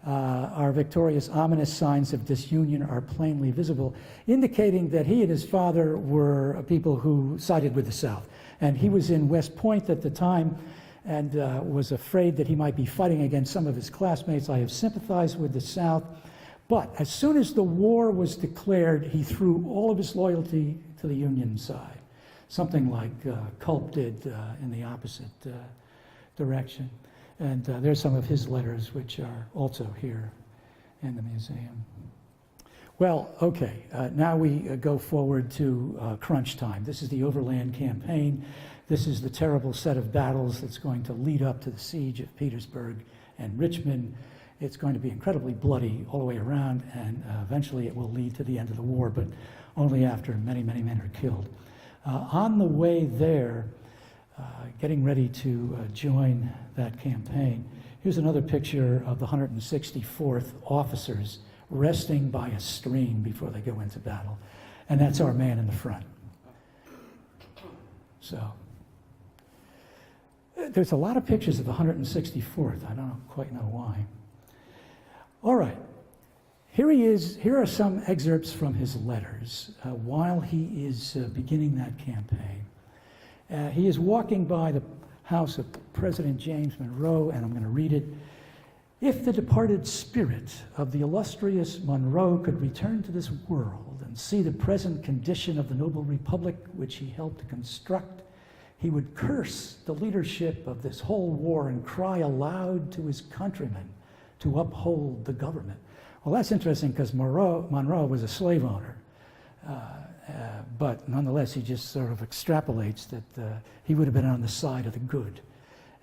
Our victorious ominous signs of disunion are plainly visible, indicating that he and his father were people who sided with the South. And he was in West Point at the time and was afraid that he might be fighting against some of his classmates. I have sympathized with the South. But as soon as the war was declared, he threw all of his loyalty to the Union side, something like Culp did in the opposite direction. And there's some of his letters, which are also here in the museum. Well, okay, now we go forward to crunch time. This is the Overland Campaign. This is the terrible set of battles that's going to lead up to the siege of Petersburg and Richmond. It's going to be incredibly bloody all the way around, and eventually it will lead to the end of the war, but only after many, many men are killed. On the way there, getting ready to join that campaign, here's another picture of the 164th officers resting by a stream before they go into battle. And that's our man in the front. So there's a lot of pictures of the 164th. I don't quite know why. All right, here he is. Here are some excerpts from his letters while he is beginning that campaign. He is walking by the house of President James Monroe, and I'm going to read it. If the departed spirit of the illustrious Monroe could return to this world and see the present condition of the noble republic which he helped to construct, he would curse the leadership of this whole war and cry aloud to his countrymen to uphold the government. Well, that's interesting because Monroe was a slave owner, but nonetheless he just sort of extrapolates that he would have been on the side of the good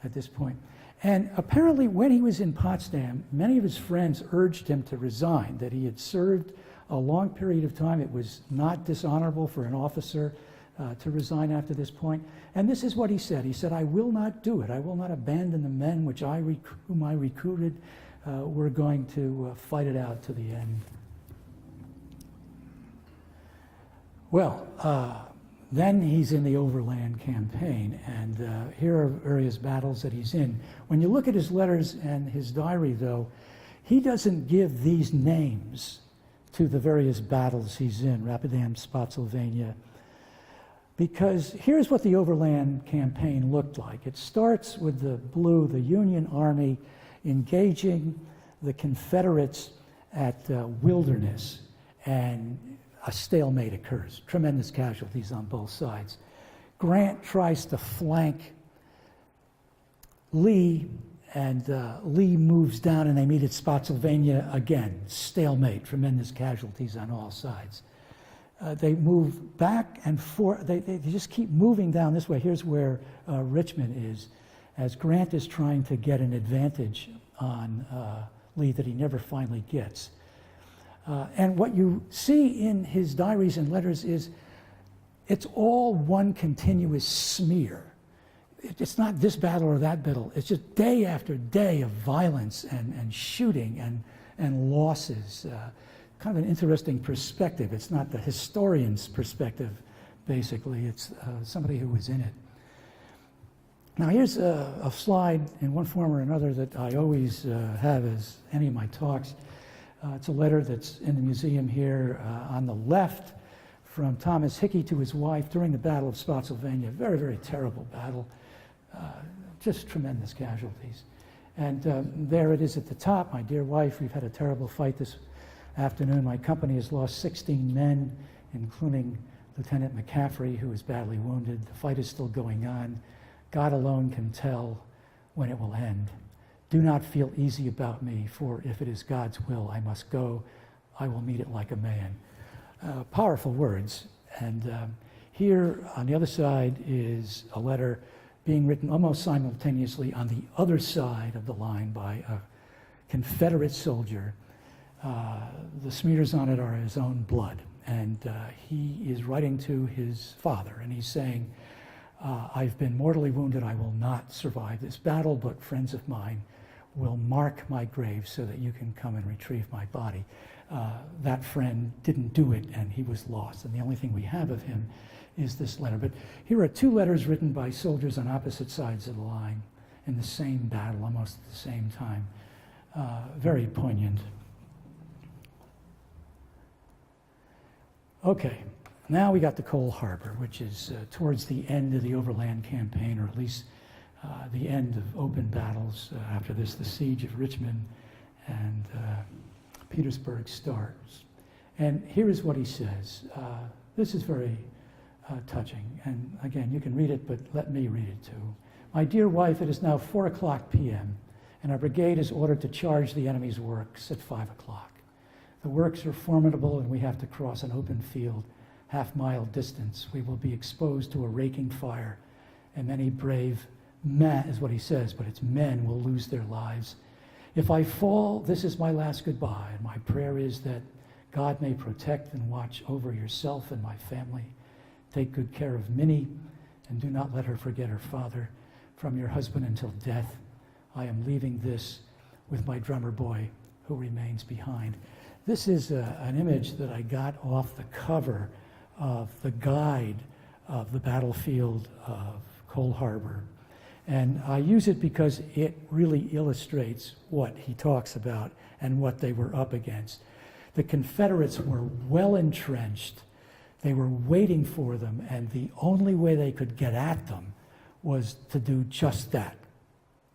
at this point. And apparently when he was in Potsdam, many of his friends urged him to resign, that he had served a long period of time. It was not dishonorable for an officer to resign after this point. And this is what he said. He said, I will not do it. I will not abandon the men whom I recruited. We're going to fight it out to the end. Well, then he's in the Overland Campaign, and here are various battles that he's in. When you look at his letters and his diary, though, he doesn't give these names to the various battles he's in, Rapidan, Spotsylvania, because here's what the Overland Campaign looked like. It starts with the blue, the Union Army engaging the Confederates at Wilderness, and a stalemate occurs. Tremendous casualties on both sides. Grant tries to flank Lee, and Lee moves down, and they meet at Spotsylvania again. Stalemate, tremendous casualties on all sides. They move back and forth. They just keep moving down this way. Here's where Richmond is, as Grant is trying to get an advantage on Lee that he never finally gets. And what you see in his diaries and letters is it's all one continuous smear. It's not this battle or that battle. It's just day after day of violence and shooting and losses. Kind of an interesting perspective. It's not the historian's perspective, basically. It's somebody who was in it. Now here's a slide in one form or another that I always have as any of my talks. It's a letter that's in the museum here on the left from Thomas Hickey to his wife during the Battle of Spotsylvania. Very, very terrible battle. Just tremendous casualties. And there it is at the top. My dear wife, we've had a terrible fight this afternoon. My company has lost 16 men, including Lieutenant McCaffrey, who is badly wounded. The fight is still going on. God alone can tell when it will end. Do not feel easy about me, for if it is God's will, I must go. I will meet it like a man. Powerful words. And here on the other side is a letter being written almost simultaneously on the other side of the line by a Confederate soldier. The smears on it are his own blood. And he is writing to his father, and he's saying, I've been mortally wounded. I will not survive this battle, but friends of mine will mark my grave so that you can come and retrieve my body. That friend didn't do it, and he was lost. And the only thing we have of him is this letter. But here are two letters written by soldiers on opposite sides of the line in the same battle, almost at the same time. Very poignant. Okay, now we got to Coal Harbor, which is towards the end of the Overland Campaign, or at least the end of open battles. After this, the siege of Richmond and Petersburg starts. And here is what he says. This is very touching. And again, you can read it, but let me read it too. My dear wife, it is now 4:00 p.m., and our brigade is ordered to charge the enemy's works at 5:00. The works are formidable, and we have to cross an open field, half-mile distance. We will be exposed to a raking fire, and many brave men, is what he says, but it's men, will lose their lives. If I fall, this is my last goodbye, and my prayer is that God may protect and watch over yourself and my family. Take good care of Minnie, and do not let her forget her father. From your husband until death, I am leaving this with my drummer boy, who remains behind. This is an image that I got off the cover of the guide of the battlefield of Coal Harbor. And I use it because it really illustrates what he talks about and what they were up against. The Confederates were well entrenched. They were waiting for them, and the only way they could get at them was to do just that,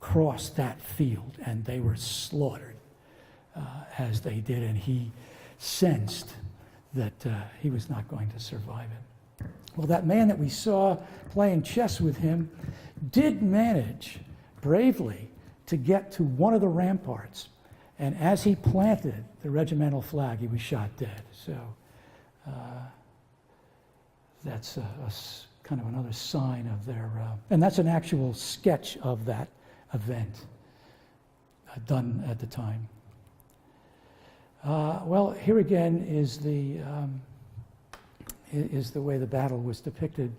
cross that field, and they were slaughtered as they did, and he sensed that he was not going to survive it. Well, that man that we saw playing chess with him did manage bravely to get to one of the ramparts, and as he planted the regimental flag, he was shot dead. So that's kind of another sign of their, and that's an actual sketch of that event done at the time. Well, here again is the way the battle was depicted.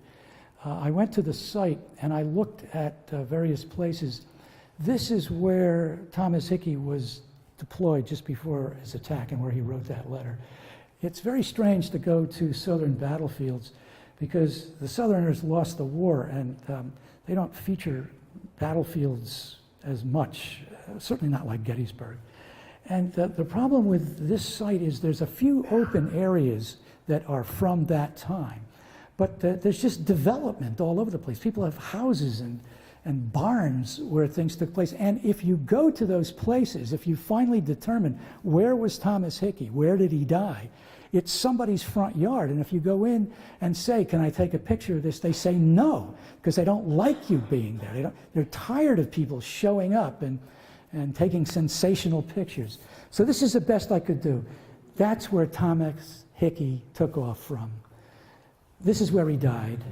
I went to the site and I looked at various places. This is where Thomas Hickey was deployed just before his attack and where he wrote that letter. it's very strange to go to Southern battlefields because the Southerners lost the war, and they don't feature battlefields as much, certainly not like Gettysburg. And the problem with this site is there's a few open areas that are from that time, but there's just development all over the place. People have houses and barns where things took place. And if you go to those places, if you finally determine where was Thomas Hickey, where did he die, it's somebody's front yard. And if you go in and say, can I take a picture of this, they say no, because they don't like you being there. They're tired of people showing up and taking sensational pictures. So this is the best I could do. That's where Thomas Hickey took off from. This is where he died,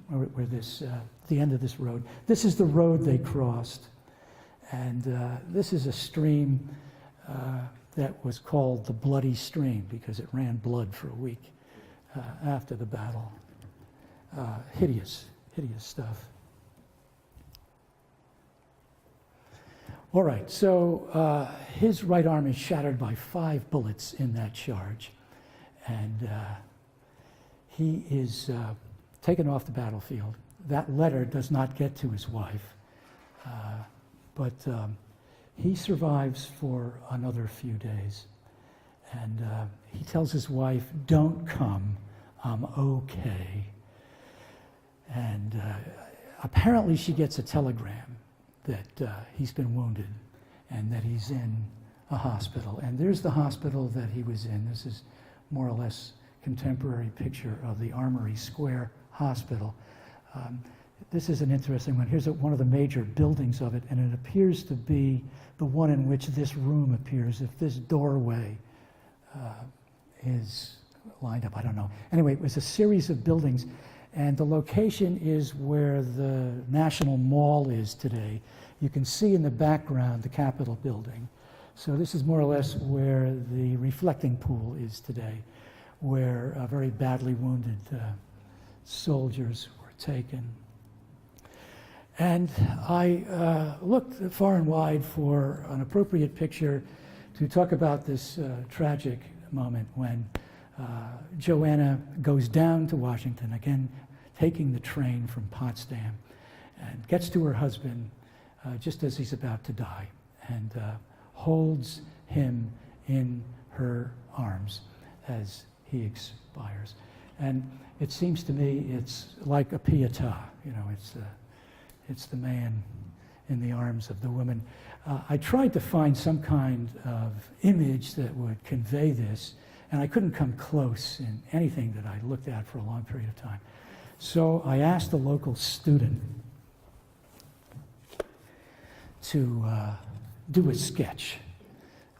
where this, the end of this road. This is the road they crossed. And this is a stream that was called the Bloody Stream because it ran blood for a week after the battle. Hideous, hideous stuff. All right, so his right arm is shattered by 5 bullets in that charge. And he is taken off the battlefield. That letter does not get to his wife, but he survives for another few days. And he tells his wife, don't come, I'm okay. And apparently she gets a telegram that he's been wounded and that he's in a hospital. And there's the hospital that he was in. This is more or less contemporary picture of the Armory Square Hospital. This is an interesting one. Here's one of the major buildings of it, and it appears to be the one in which this room appears. If this doorway is lined up, I don't know. Anyway, it was a series of buildings, and the location is where the National Mall is today. You can see in the background the Capitol building. So this is more or less where the reflecting pool is today, where very badly wounded soldiers were taken. And I looked far and wide for an appropriate picture to talk about this tragic moment when Joanna goes down to Washington, again taking the train from Potsdam, and gets to her husband just as he's about to die, and holds him in her arms as he expires. And it seems to me it's like a pietà, you know, it's the man in the arms of the woman. I tried to find some kind of image that would convey this, and I couldn't come close in anything that I looked at for a long period of time. So I asked a local student to do a sketch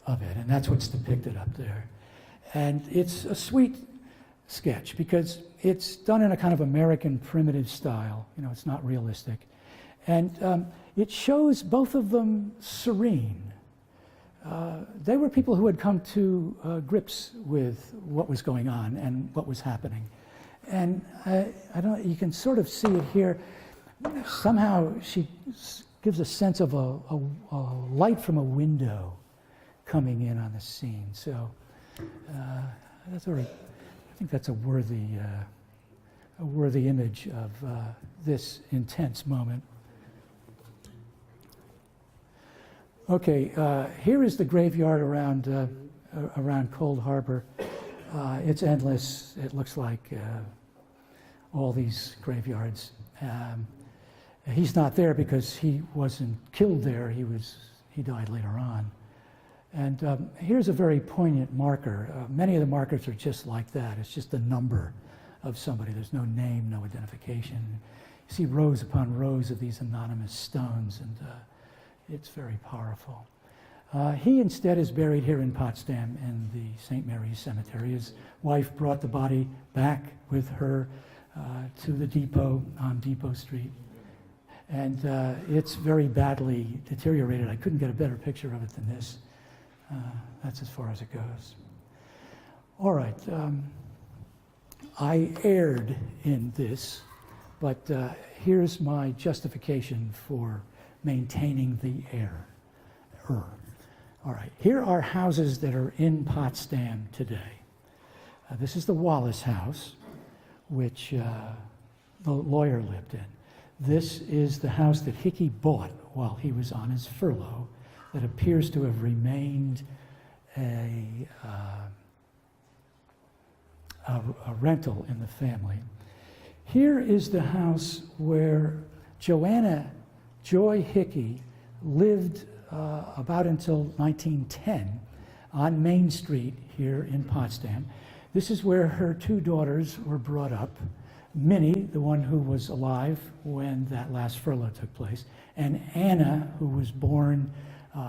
of it, and that's what's depicted up there. And it's a sweet sketch because it's done in a kind of American primitive style. You know, it's not realistic. And it shows both of them serene. They were people who had come to grips with what was going on and what was happening. And I don't, you can sort of see it here. Somehow she gives a sense of a light from a window coming in on the scene. So that's I think that's a worthy image of this intense moment. Okay, here is the graveyard around Cold Harbor. It's endless. It looks like all these graveyards. He's not there because he wasn't killed there. He died later on. And here's a very poignant marker. Many of the markers are just like that. It's just the number of somebody. There's no name, no identification. You see rows upon rows of these anonymous stones, and it's very powerful. He instead is buried here in Potsdam in the St. Mary's Cemetery. His wife brought the body back with her to the depot on Depot Street. And it's very badly deteriorated. I couldn't get a better picture of it than this. That's as far as it goes. All right. I erred in this, but here's my justification for maintaining the error. All right. Here are houses that are in Potsdam today. This is the Wallace house, which the lawyer lived in. This is the house that Hickey bought while he was on his furlough that appears to have remained a rental in the family. Here is the house where Joanna Joy Hickey lived about until 1910 on Main Street here in Potsdam. This is where her two daughters were brought up. Minnie, the one who was alive when that last furlough took place, and Anna, who was born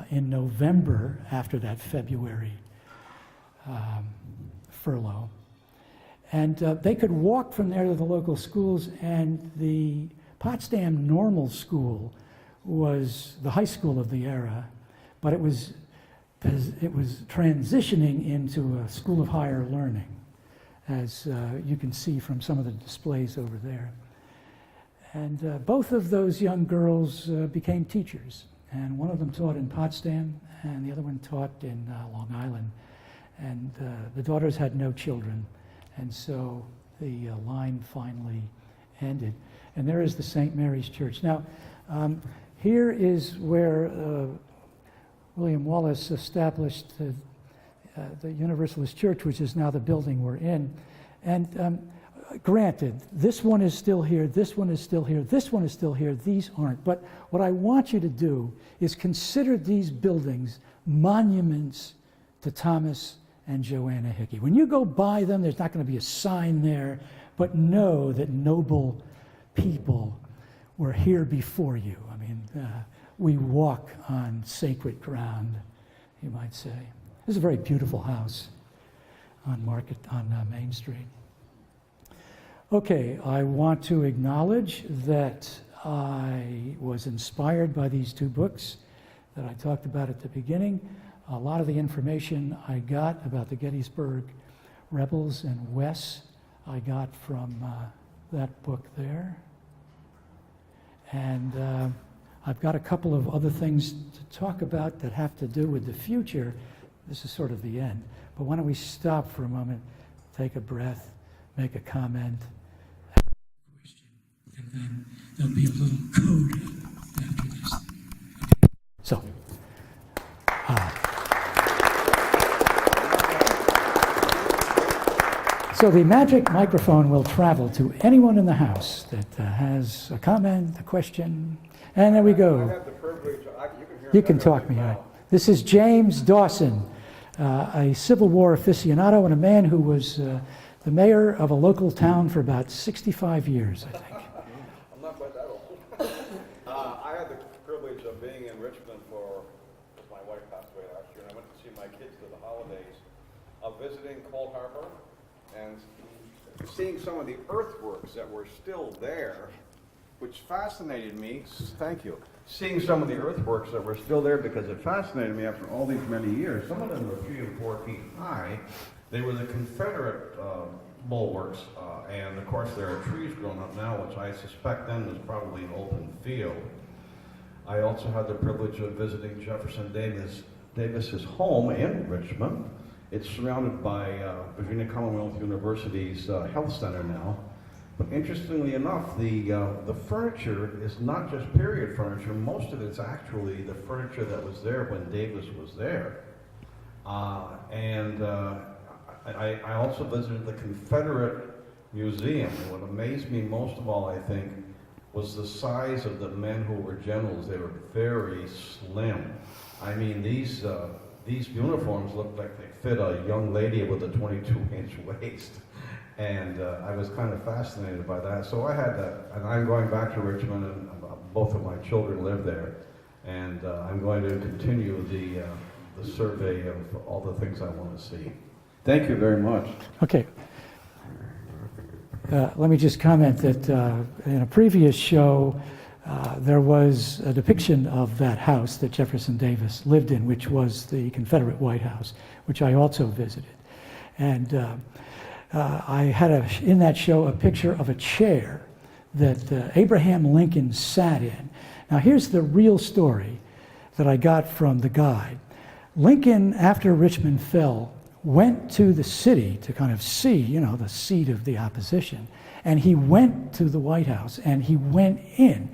in November after that February furlough. And they could walk from there to the local schools, and the Potsdam Normal School was the high school of the era, but it was transitioning into a school of higher learning, as you can see from some of the displays over there. And both of those young girls became teachers, and one of them taught in Potsdam, and the other one taught in Long Island. And the daughters had no children, and so the line finally ended. And there is the St. Mary's Church. Now, here is where William Wallace established the Universalist Church, which is now the building we're in. And granted, this one is still here, this one is still here, this one is still here, these aren't. But what I want you to do is consider these buildings monuments to Thomas and Joanna Hickey. When you go by them, there's not going to be a sign there, but know that noble people were here before you. I mean, we walk on sacred ground, you might say. This is a very beautiful house on Main Street. Okay, I want to acknowledge that I was inspired by these two books that I talked about at the beginning. A lot of the information I got about the Gettysburg rebels and Wes I got from that book there. And I've got a couple of other things to talk about that have to do with the future. This is sort of the end. But why don't we stop for a moment, take a breath, make a comment, ask a question, and then there'll be a little coda after this. Okay. So the magic microphone will travel to anyone in the house that has a comment, a question, and there we go. I have the privilege, you can talk me out. This is James Dawson, a Civil War aficionado and a man who was the mayor of a local town for about 65 years, I think. I'm not quite that old. I had the privilege of being in Richmond because my wife passed away last year, and I went to see my kids for the holidays, visiting Cold Harbor, and seeing some of the earthworks that were still there, which fascinated me. Thank you. Seeing some of the earthworks that were still there because it fascinated me after all these many years. Some of them were 3 and 4 feet high. They were the Confederate bulwarks, and of course there are trees growing up now, which I suspect then was probably an open field. I also had the privilege of visiting Jefferson Davis's home in Richmond. It's surrounded by Virginia Commonwealth University's health center now. But interestingly enough, the furniture is not just period furniture. Most of it's actually the furniture that was there when Davis was there. I also visited the Confederate Museum. And what amazed me most of all, I think, was the size of the men who were generals. They were very slim. I mean, these uniforms looked like they fit a young lady with a 22-inch waist. And I was kind of fascinated by that. So I had that, and I'm going back to Richmond, and both of my children live there. And I'm going to continue the survey of all the things I want to see. Thank you very much. Okay. Let me just comment that in a previous show, there was a depiction of that house that Jefferson Davis lived in, which was the Confederate White House, which I also visited. And I had in that show a picture of a chair that Abraham Lincoln sat in. Now here's the real story that I got from the guide. Lincoln, after Richmond fell, went to the city to kind of see, you know, the seat of the opposition. And he went to the White House and he went in.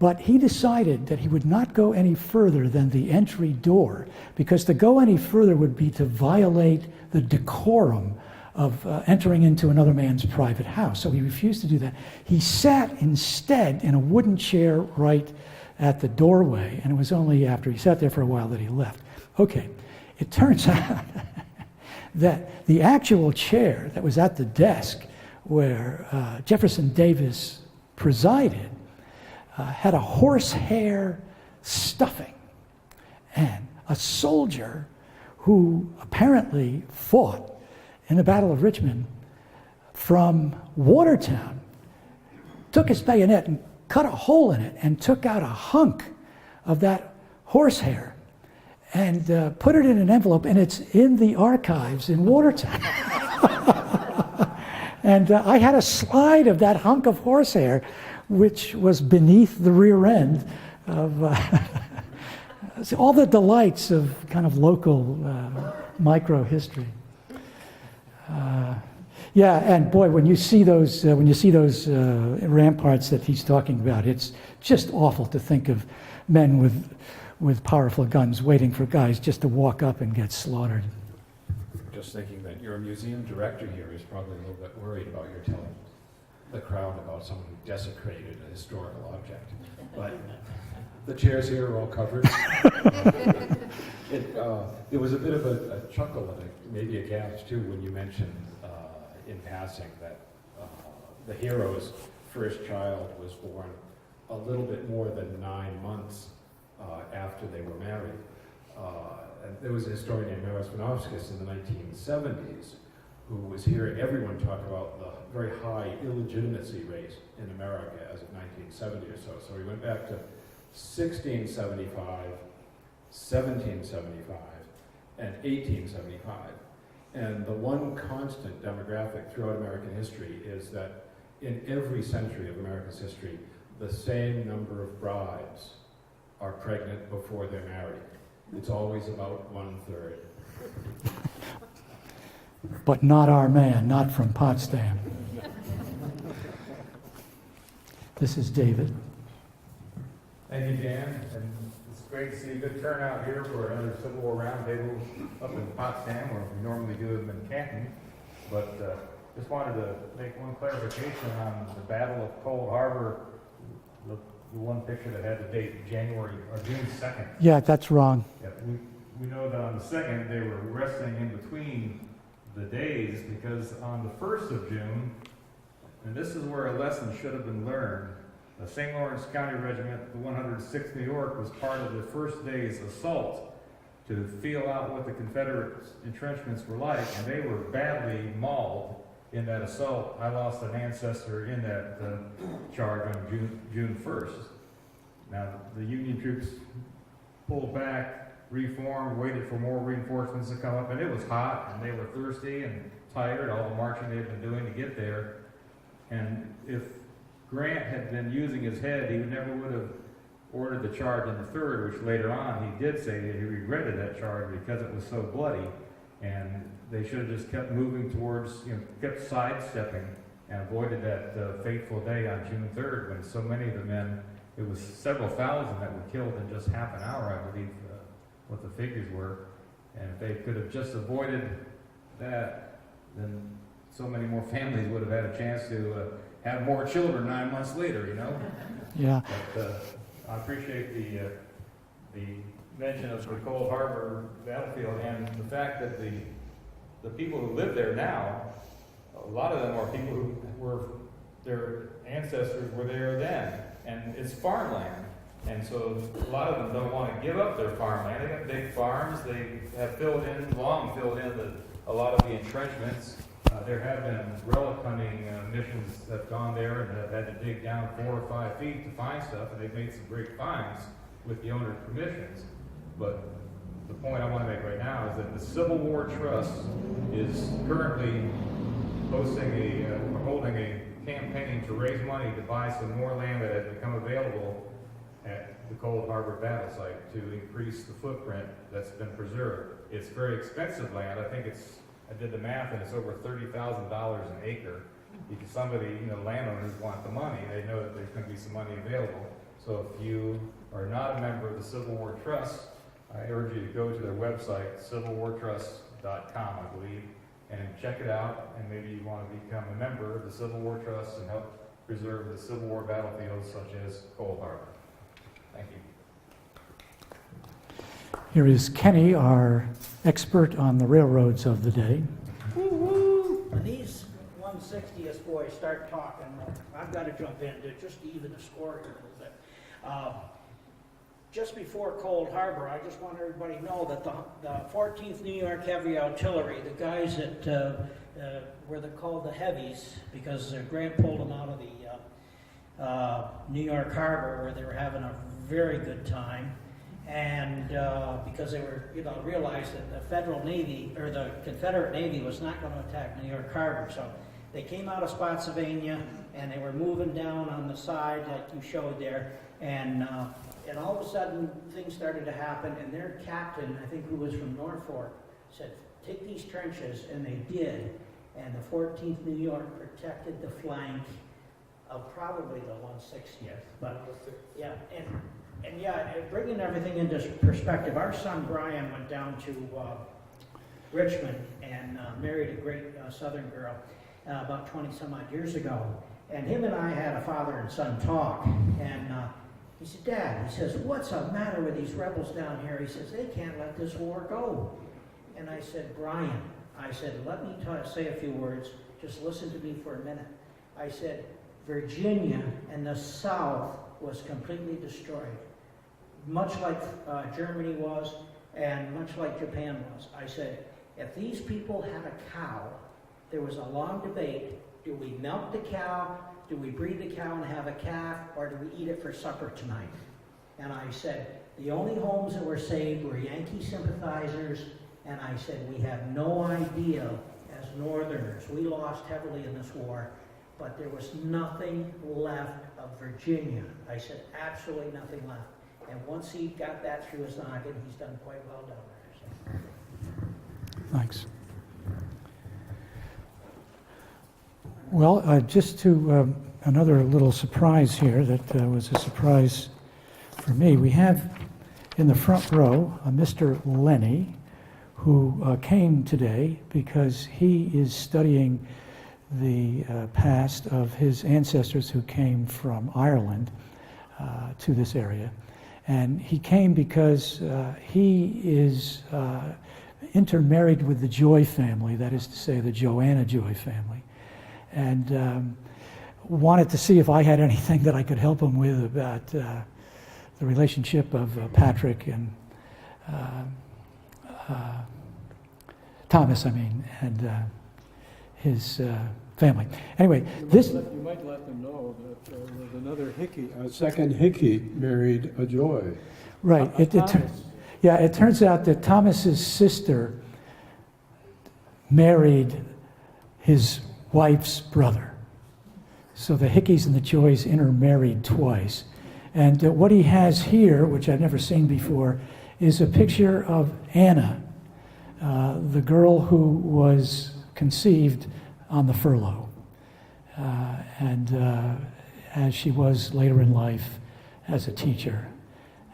But he decided that he would not go any further than the entry door, because to go any further would be to violate the decorum of entering into another man's private house. So he refused to do that. He sat instead in a wooden chair right at the doorway, and it was only after he sat there for a while that he left. Okay, it turns out that the actual chair that was at the desk where Jefferson Davis presided had a horsehair stuffing, and a soldier who apparently fought in the Battle of Richmond from Watertown took his bayonet and cut a hole in it and took out a hunk of that horsehair and put it in an envelope, and it's in the archives in Watertown. And I had a slide of that hunk of horsehair, which was beneath the rear end of all the delights of kind of local micro history. Yeah, and boy, when you see those ramparts that he's talking about, it's just awful to think of men with powerful guns waiting for guys just to walk up and get slaughtered. Just thinking that your museum director here is probably a little bit worried about your telling the crowd about someone who desecrated a historical object. But the chairs here are all covered. There was a bit of a chuckle and maybe a gasp too when you mentioned in passing that the hero's first child was born a little bit more than 9 months after they were married. And there was a historian named Maris Vanowskis in the 1970s who was hearing everyone talk about the very high illegitimacy rate in America as of 1970 or so. So we went back to 1675, 1775, and 1875. And the one constant demographic throughout American history is that in every century of America's history, the same number of brides are pregnant before they're married. It's always about 1/3. But not our man, not from Potsdam. This is David. Thank you, Dan, and it's great to see a good turnout here for another Civil War Roundtable up in Potsdam, where we normally do them in Canton. But just wanted to make one clarification on the Battle of Cold Harbor, the one picture that had the date January or June 2nd. Yeah, that's wrong. Yeah, we know that on the 2nd they were resting in between the days, because on the 1st of June, and this is where a lesson should have been learned, the St. Lawrence County Regiment, the 106th New York, was part of the first day's assault to feel out what the Confederate entrenchments were like, and they were badly mauled in that assault. I lost an ancestor in that charge on June 1st. Now, the Union troops pulled back, reformed, waited for more reinforcements to come up, and it was hot, and they were thirsty and tired, all the marching they'd been doing to get there. And if Grant had been using his head, he never would have ordered the charge in the 3rd, which later on he did say that he regretted that charge because it was so bloody, and they should have just kept moving towards, kept sidestepping and avoided that fateful day on June 3rd when so many of the men, it was several thousand that were killed in just half an hour, I believe, what the figures were. And if they could have just avoided that, then so many more families would have had a chance to have more children 9 months later, Yeah. But I appreciate the mention of the Cold Harbor battlefield and the fact that the people who live there now, a lot of them are people who were, their ancestors were there then, and it's farmland. And so a lot of them don't want to give up their farmland. They got big farms. They have long filled in a lot of the entrenchments. There have been relic hunting missions that have gone there and have had to dig down 4 or 5 feet to find stuff, and they've made some great finds with the owner's permissions. But the point I want to make right now is that the Civil War Trust is currently holding a campaign to raise money to buy some more land that has become available at the Cold Harbor battle site to increase the footprint that's been preserved. It's very expensive land. I think it's I did the math, and it's over $30,000 an acre. Because somebody, landowners want the money, they know that there's going to be some money available. So if you are not a member of the Civil War Trust, I urge you to go to their website, civilwartrust.com, I believe, and check it out, and maybe you want to become a member of the Civil War Trust and help preserve the Civil War battlefields such as Cold Harbor. Thank you. Here is Kenny, our expert on the railroads of the day. Woo-woo! When these 160th boys start talking, I've got to jump in to just even the score here a little bit. Just before Cold Harbor, I just want everybody to know that the 14th New York Heavy Artillery, the guys that were called the Heavies, because Grant pulled them out of the New York Harbor, where they were having a very good time, and because they were, realized that the Federal Navy, or the Confederate Navy, was not going to attack New York Harbor, so they came out of Spotsylvania, and they were moving down on the side, like you showed there, and all of a sudden, things started to happen, and their captain, I think who was from Norfolk, said, take these trenches, and they did, and the 14th New York protected the flank of probably the 160th, but yeah, and bringing everything into perspective, our son Brian went down to Richmond and married a great Southern girl about 20 some odd years ago, and him and I had a father and son talk, and he said, Dad, he says, what's the matter with these rebels down here? He says, they can't let this war go. And I said, Brian, I said, let me say a few words. Just listen to me for a minute. I said, Virginia and the South was completely destroyed, much like Germany was and much like Japan was. I said, if these people had a cow, there was a long debate. Do we milk the cow? Do we breed the cow and have a calf, or do we eat it for supper tonight? And I said, the only homes that were saved were Yankee sympathizers, and I said, we have no idea as Northerners. We lost heavily in this war, but there was nothing left of Virginia. I said, absolutely nothing left. And once he got that through his noggin, he's done quite well down there. So. Thanks. Well, just to another little surprise here that was a surprise for me. We have in the front row Mr. Lenny, who came today because he is studying the past of his ancestors who came from Ireland to this area. And he came because he is intermarried with the Joy family, that is to say the Joanna Joy family. And wanted to see if I had anything that I could help him with about the relationship of Patrick and Thomas, and his family. Anyway, You might let them know that there was another Hickey, a second Hickey married a Joy. Right. It turns out that Thomas's sister married his wife's brother. So the Hickeys and the Joys intermarried twice. And what he has here, which I've never seen before, is a picture of Anna, the girl who was conceived on the furlough, and as she was later in life as a teacher.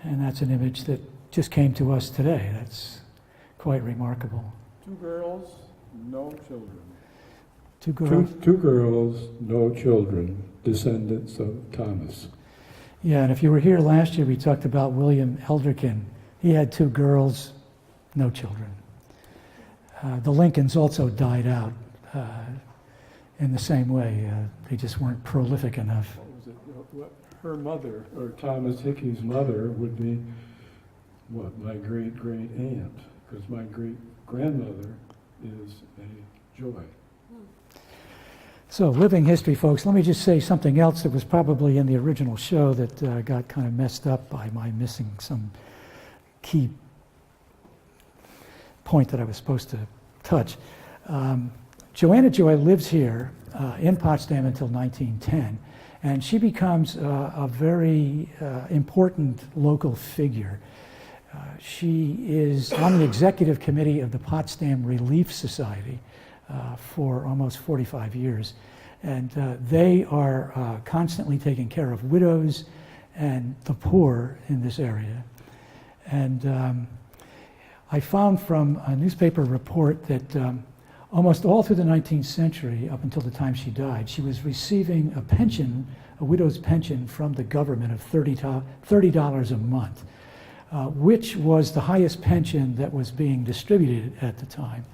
And that's an image that just came to us today. That's quite remarkable. 2 girls, no children. Two girls? Two girls, no children, descendants of Thomas. Yeah, and if you were here last year, we talked about William Eldricken. He had 2 girls, no children. The Lincolns also died out in the same way. They just weren't prolific enough. What her mother, or Thomas Hickey's mother, would be, my great-great aunt, because my great-grandmother is a Joy. So, living history, folks. Let me just say something else that was probably in the original show that got kind of messed up by my missing some key point that I was supposed to touch. Joanna Joy lives here in Potsdam until 1910, and she becomes a very important local figure. She is on the executive committee of the Potsdam Relief Society for almost 45 years. And they are constantly taking care of widows and the poor in this area. And I found from a newspaper report that almost all through the 19th century, up until the time she died, she was receiving a pension, a widow's pension from the government of $30 a month, which was the highest pension that was being distributed at the time,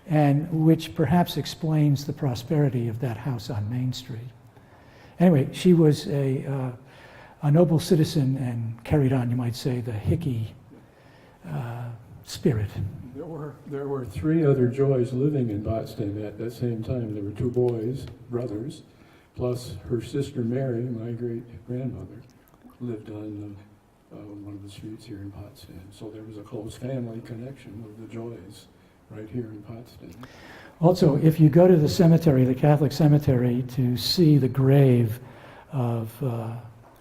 and which perhaps explains the prosperity of that house on Main Street. Anyway, she was a noble citizen and carried on, you might say, the Hickey spirit. There were three other Joys living in Potsdam at that same time. There were two boys, brothers, plus her sister Mary, my great-grandmother, lived on one of the streets here in Potsdam. So there was a close family connection of the Joys right here in Potsdam. Also, if you go to the cemetery, the Catholic cemetery, to see the grave of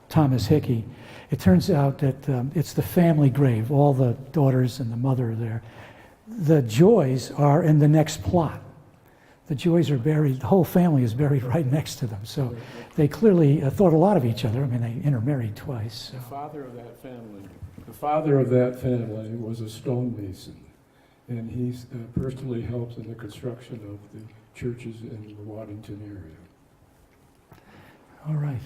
Thomas Hickey, it turns out that it's the family grave. All the daughters and the mother are there. The Joys are in the next plot. The Joys are buried, the whole family is buried right next to them. So they clearly thought a lot of each other. I mean, they intermarried twice. So. The father of that family was a stonemason, and he personally helped in the construction of the churches in the Waddington area. All right.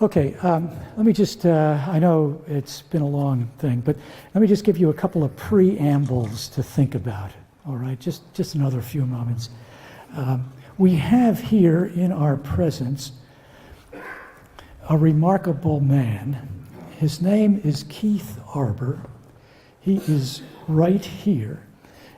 Okay, let me just, I know it's been a long thing, but let me just give you a couple of preambles to think about, all right? Just another few moments. We have here in our presence a remarkable man. His name is Keith Arbor. He is right here,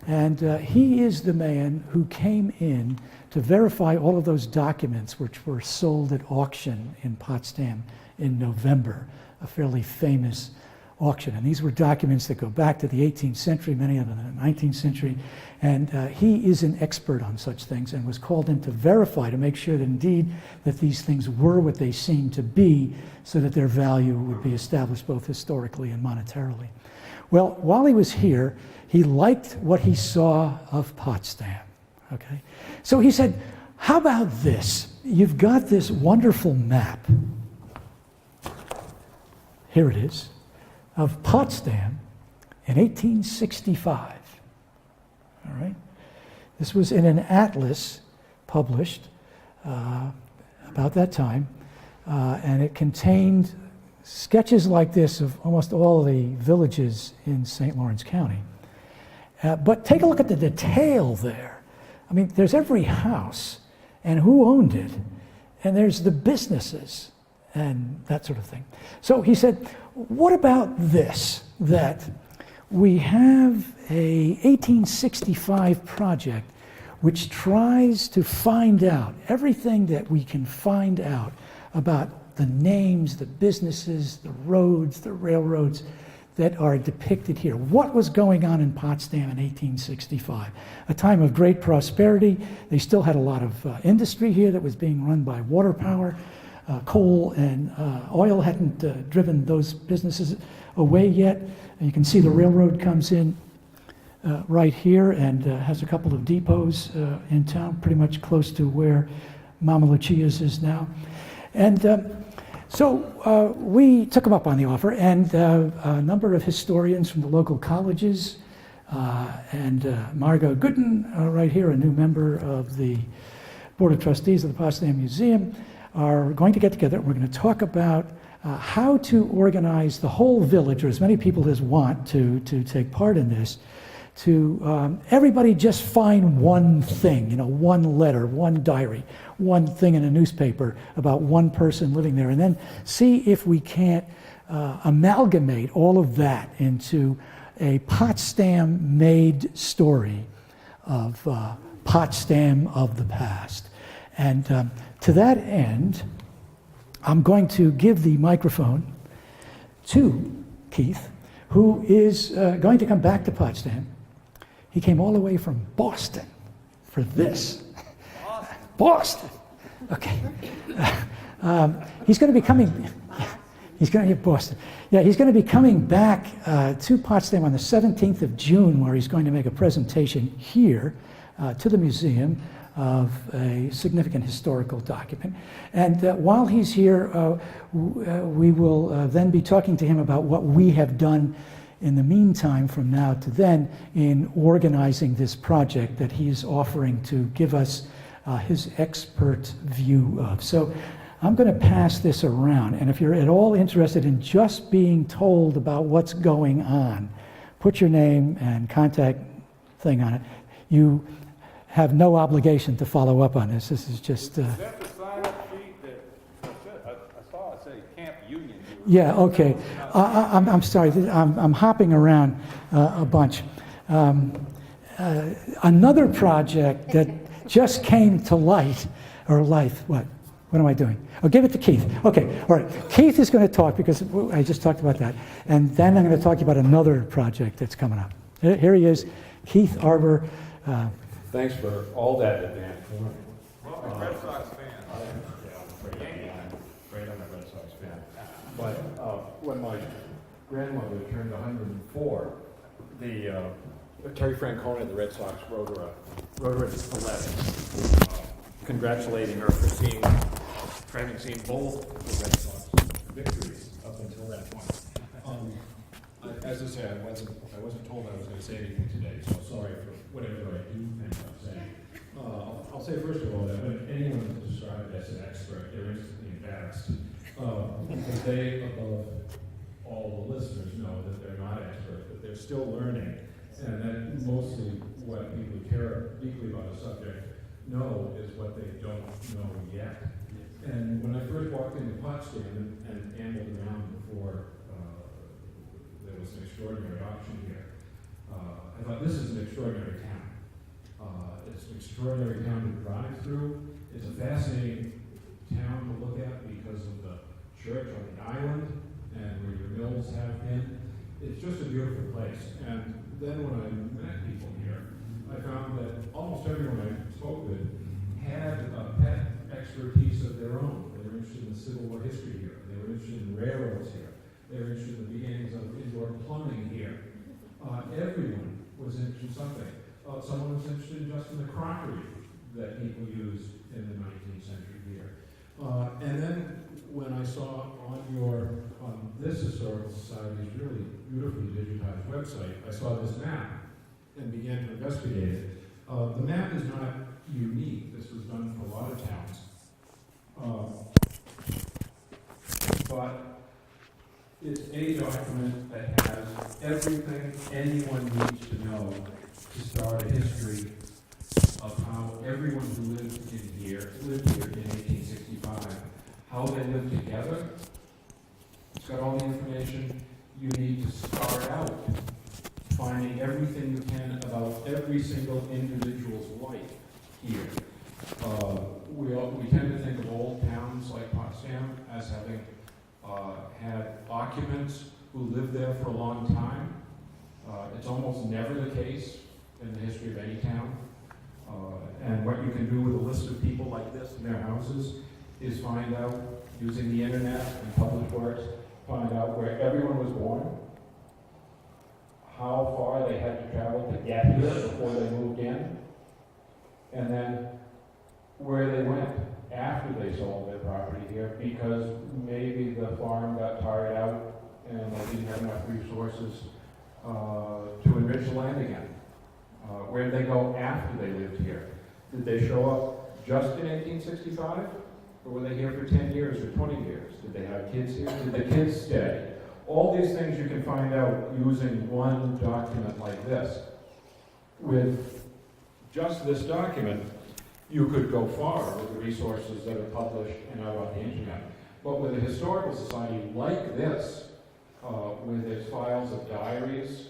and he is the man who came in to verify all of those documents which were sold at auction in Potsdam in November, a fairly famous auction. And these were documents that go back to the 18th century, many of them in the 19th century. And he is an expert on such things and was called in to verify, to make sure that indeed that these things were what they seemed to be, so that their value would be established both historically and monetarily. Well, while he was here, he liked what he saw of Potsdam. Okay, so he said, how about this? You've got this wonderful map. Here it is, of Potsdam in 1865. All right, this was in an atlas published about that time, and it contained sketches like this of almost all the villages in St. Lawrence County. But take a look at the detail there. I mean, there's every house and who owned it, and there's the businesses and that sort of thing. So he said, what about this, that we have a 1865 project which tries to find out everything that we can find out about the names, the businesses, the roads, the railroads that are depicted here. What was going on in Potsdam in 1865? A time of great prosperity. They still had a lot of industry here that was being run by water power. Coal and oil hadn't driven those businesses away yet. And you can see the railroad comes in right here and has a couple of depots in town, pretty much close to where Mama Lucia's is now. And so we took him up on the offer, and a number of historians from the local colleges, and Margot Gooden, right here, a new member of the Board of Trustees of the Potsdam Museum, are going to get together. We're going to talk about how to organize the whole village, or as many people as want to take part in this, to everybody just find one thing, you know, one letter, one diary, one thing in a newspaper about one person living there, and then see if we can't amalgamate all of that into a Potsdam-made story of Potsdam of the past. And to that end, I'm going to give the microphone to Keith, who is going to come back to Potsdam. He came all the way from Boston for this. Boston. Okay. He's going to be coming. He's going to Boston. Yeah, he's going to be coming back to Potsdam on the 17th of June, where he's going to make a presentation here to the museum of a significant historical document. And while he's here, we will then be talking to him about what we have done in the meantime, from now to then, in organizing this project that he's offering to give us his expert view of. So I'm going to pass this around, and if you're at all interested in just being told about what's going on, put your name and contact thing on it. You have no obligation to follow up on this. This is just... Is that the sign-up sheet that, I saw it say Camp Union. Yeah, okay. I'm sorry, I'm hopping around a bunch. Another project that just came to light, or life, what? What am I doing? Oh, give it to Keith. Okay, all right. Keith is going to talk, because I just talked about that. And then I'm going to talk about another project that's coming up. Here he is, Keith Arbor. Thanks for all that advance warning. Well, I'm a Red Sox fan. Great, I'm a Red Sox fan. But when my grandmother turned 104, Terry Francona, the Red Sox, wrote her a letter congratulating her for having seen both the Red Sox victories up until that point. As I say, I wasn't told I was going to say anything today, so sorry for whatever I do think I'm saying. I'll say first of all that when anyone is described as an expert, they're instantly embarrassed. Because they, above all the listeners, know that they're not experts, but they're still learning. And that mostly what people who care deeply about the subject know is what they don't know yet. And when I first walked into Potsdam and ambled around before there was an extraordinary auction here, I thought, this is an extraordinary town. It's an extraordinary town to drive through. It's a fascinating town to look at because of the church on the island and where your mills have been. It's just a beautiful place. And then when I met people here, I found that almost everyone I spoke with had a pet expertise of their own. They were interested in the Civil War history here. They were interested in railroads here. They were interested in the beginnings of indoor plumbing here. Everyone was interested in something. Someone was interested just in the crockery that people used in the 19th century here. And then when I saw on this Historical Society's really beautifully digitized website, I saw this map and began to investigate it. The map is not unique. This was done for a lot of towns. But it's a document that has everything anyone needs to know to start a history of how everyone who lived here in 1865, how they lived together. It's got all the information you need to start out finding everything you can about every single individual's life here. We tend to think of old towns like Potsdam as having had occupants who lived there for a long time. It's almost never the case in the history of any town. And what you can do with a list of people like this in their houses is find out, using the internet and public works, find out where everyone was born, how far they had to travel to get here before they moved in, and then where they went after they sold their property here, because maybe the farm got tired out and they didn't have enough resources to enrich the land again. Where did they go after they lived here? Did they show up just in 1865? Or were they here for 10 years or 20 years? Did they have kids here? Did the kids stay? All these things you can find out using one document like this. With just this document, you could go far with the resources that are published and out on the internet. But with a historical society like this, with its files of diaries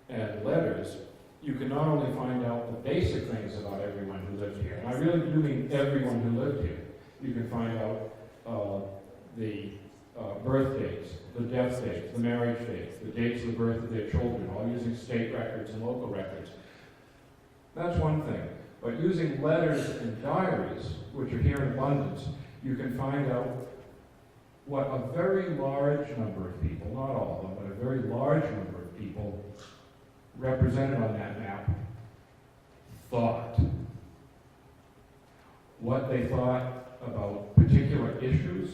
and letters, you can not only find out the basic things about everyone who lived here, and I really do mean everyone who lived here. You can find out the birth dates, the death dates, the marriage dates, the dates of the birth of their children, all using state records and local records. That's one thing. But using letters and diaries, which are here in abundance, you can find out what a very large number of people, not all of them, but a very large number of people represented on that map thought. What they thought about particular issues,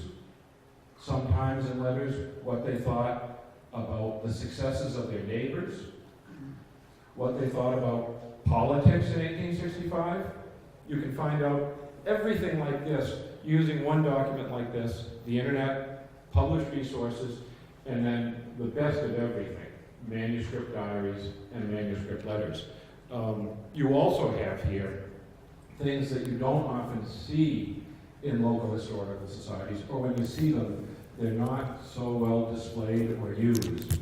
sometimes in letters, what they thought about the successes of their neighbors, what they thought about politics in 1865. You can find out everything like this using one document like this, the internet, published resources, and then the best of everything, manuscript diaries and manuscript letters. You also have here things that you don't often see in local historical societies, or when you see them, they're not so well displayed or used.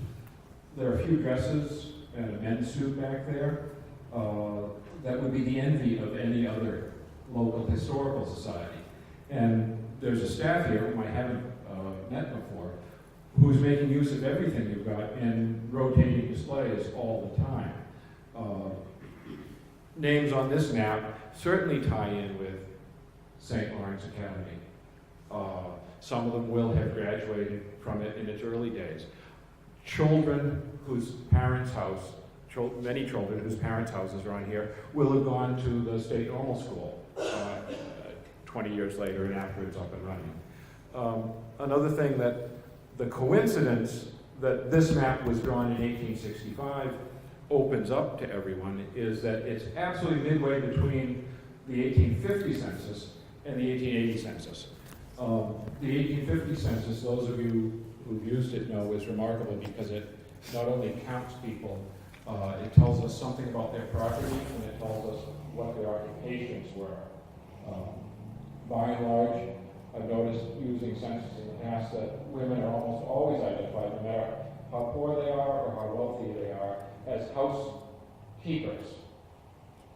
There are a few dresses and a men's suit back there that would be the envy of any other local historical society. And there's a staff here whom I haven't met before who's making use of everything you've got in rotating displays all the time. Names on this map certainly tie in with St. Lawrence Academy. Some of them will have graduated from it in its early days. Children whose parents' house, many children whose parents' houses are on here, will have gone to the state normal school 20 years later and after it's up and running. Another thing that the coincidence that this map was drawn in 1865 opens up to everyone is that it's absolutely midway between the 1850 census and the 1880 census. The 1850 census, those of you who've used it know, is remarkable because it not only counts people, it tells us something about their property and it tells us what their occupations were. By and large, I've noticed using census in the past that women are almost always identified, no matter how poor they are or how wealthy they are, as housekeepers.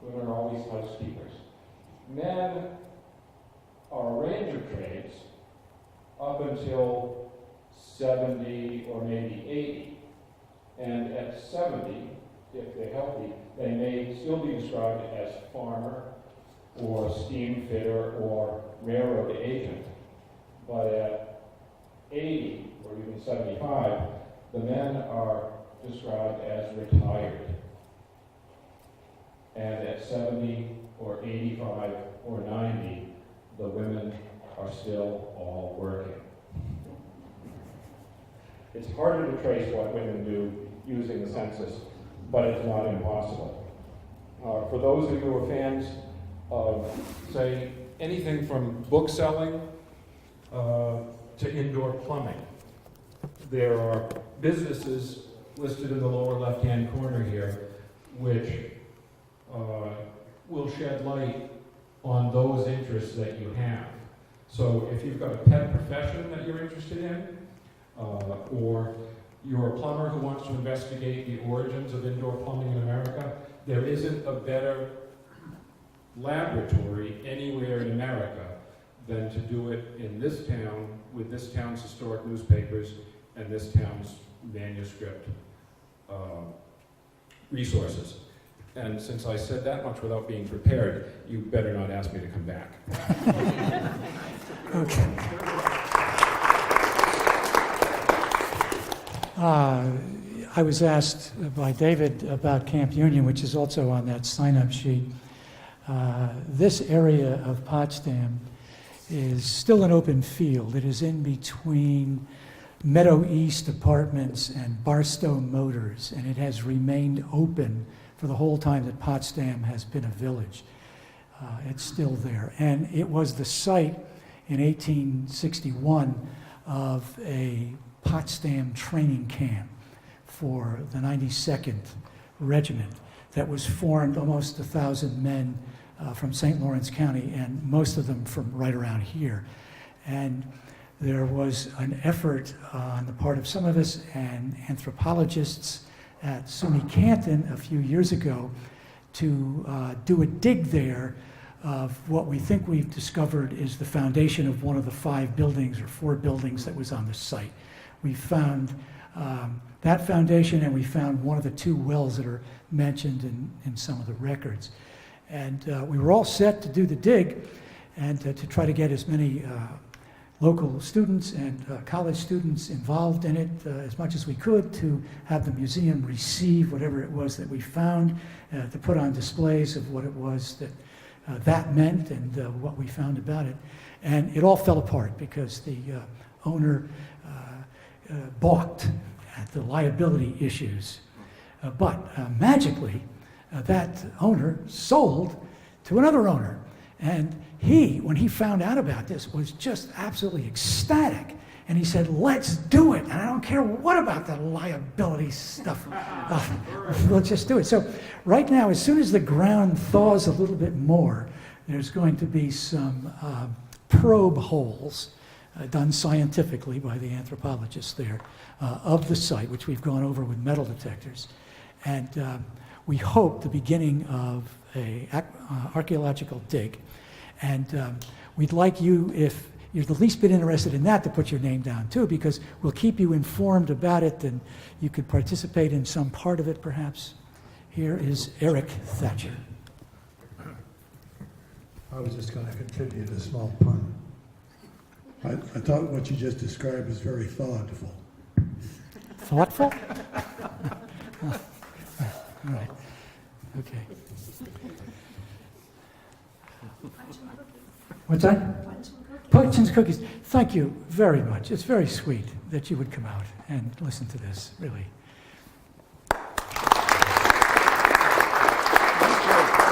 Women are always housekeepers. Men are a range of trades up until 70 or maybe 80. And at 70, if they're healthy, they may still be described as farmer or steam fitter or railroad agent. But at 80 or even 75, the men are described as retired. And at 70 or 85 or 90, the women are still all working. It's harder to trace what women do using the census, but it's not impossible. For those of you who are fans of, say, anything from bookselling to indoor plumbing, there are businesses listed in the lower left-hand corner here which will shed light on those interests that you have. So if you've got a pet profession that you're interested in, or you're a plumber who wants to investigate the origins of indoor plumbing in America, there isn't a better laboratory anywhere in America than to do it in this town with this town's historic newspapers and this town's manuscript resources. And since I said that much without being prepared, you better not ask me to come back. Okay. I was asked by David about Camp Union, which is also on that sign-up sheet. This area of Potsdam is still an open field. It is in between Meadow East Apartments and Barstow Motors, and it has remained open for the whole time that Potsdam has been a village. It's still there. And it was the site in 1861 of a Potsdam training camp for the 92nd Regiment that was formed, almost 1,000 men from St. Lawrence County, and most of them from right around here. And there was an effort on the part of some of us and anthropologists at SUNY Canton a few years ago to do a dig there of what we think we've discovered is the foundation of one of the 5 buildings or 4 buildings that was on the site. We found that foundation, and we found one of the 2 wells that are mentioned in some of the records. And we were all set to do the dig and to try to get as many local students and college students involved in it as much as we could to have the museum receive whatever it was that we found, to put on displays of what it was that that meant and what we found about it. And it all fell apart because the owner balked at the liability issues. But magically, that owner sold to another owner. And he, when he found out about this, was just absolutely ecstatic. And he said, let's do it. And I don't care what about the liability stuff. Let's just do it. So right now, as soon as the ground thaws a little bit more, there's going to be some probe holes done scientifically by the anthropologists there of the site, which we've gone over with metal detectors. And we hope the beginning of a archaeological dig. And we'd like you, if you're the least bit interested in that, to put your name down too, because we'll keep you informed about it and you could participate in some part of it perhaps. Here is Eric Thatcher. I was just going to contribute a small pun. I thought what you just described was very thoughtful. Thoughtful? All right. Okay. What's that? Punch and cookies. Thank you very much. It's very sweet that you would come out and listen to this, really.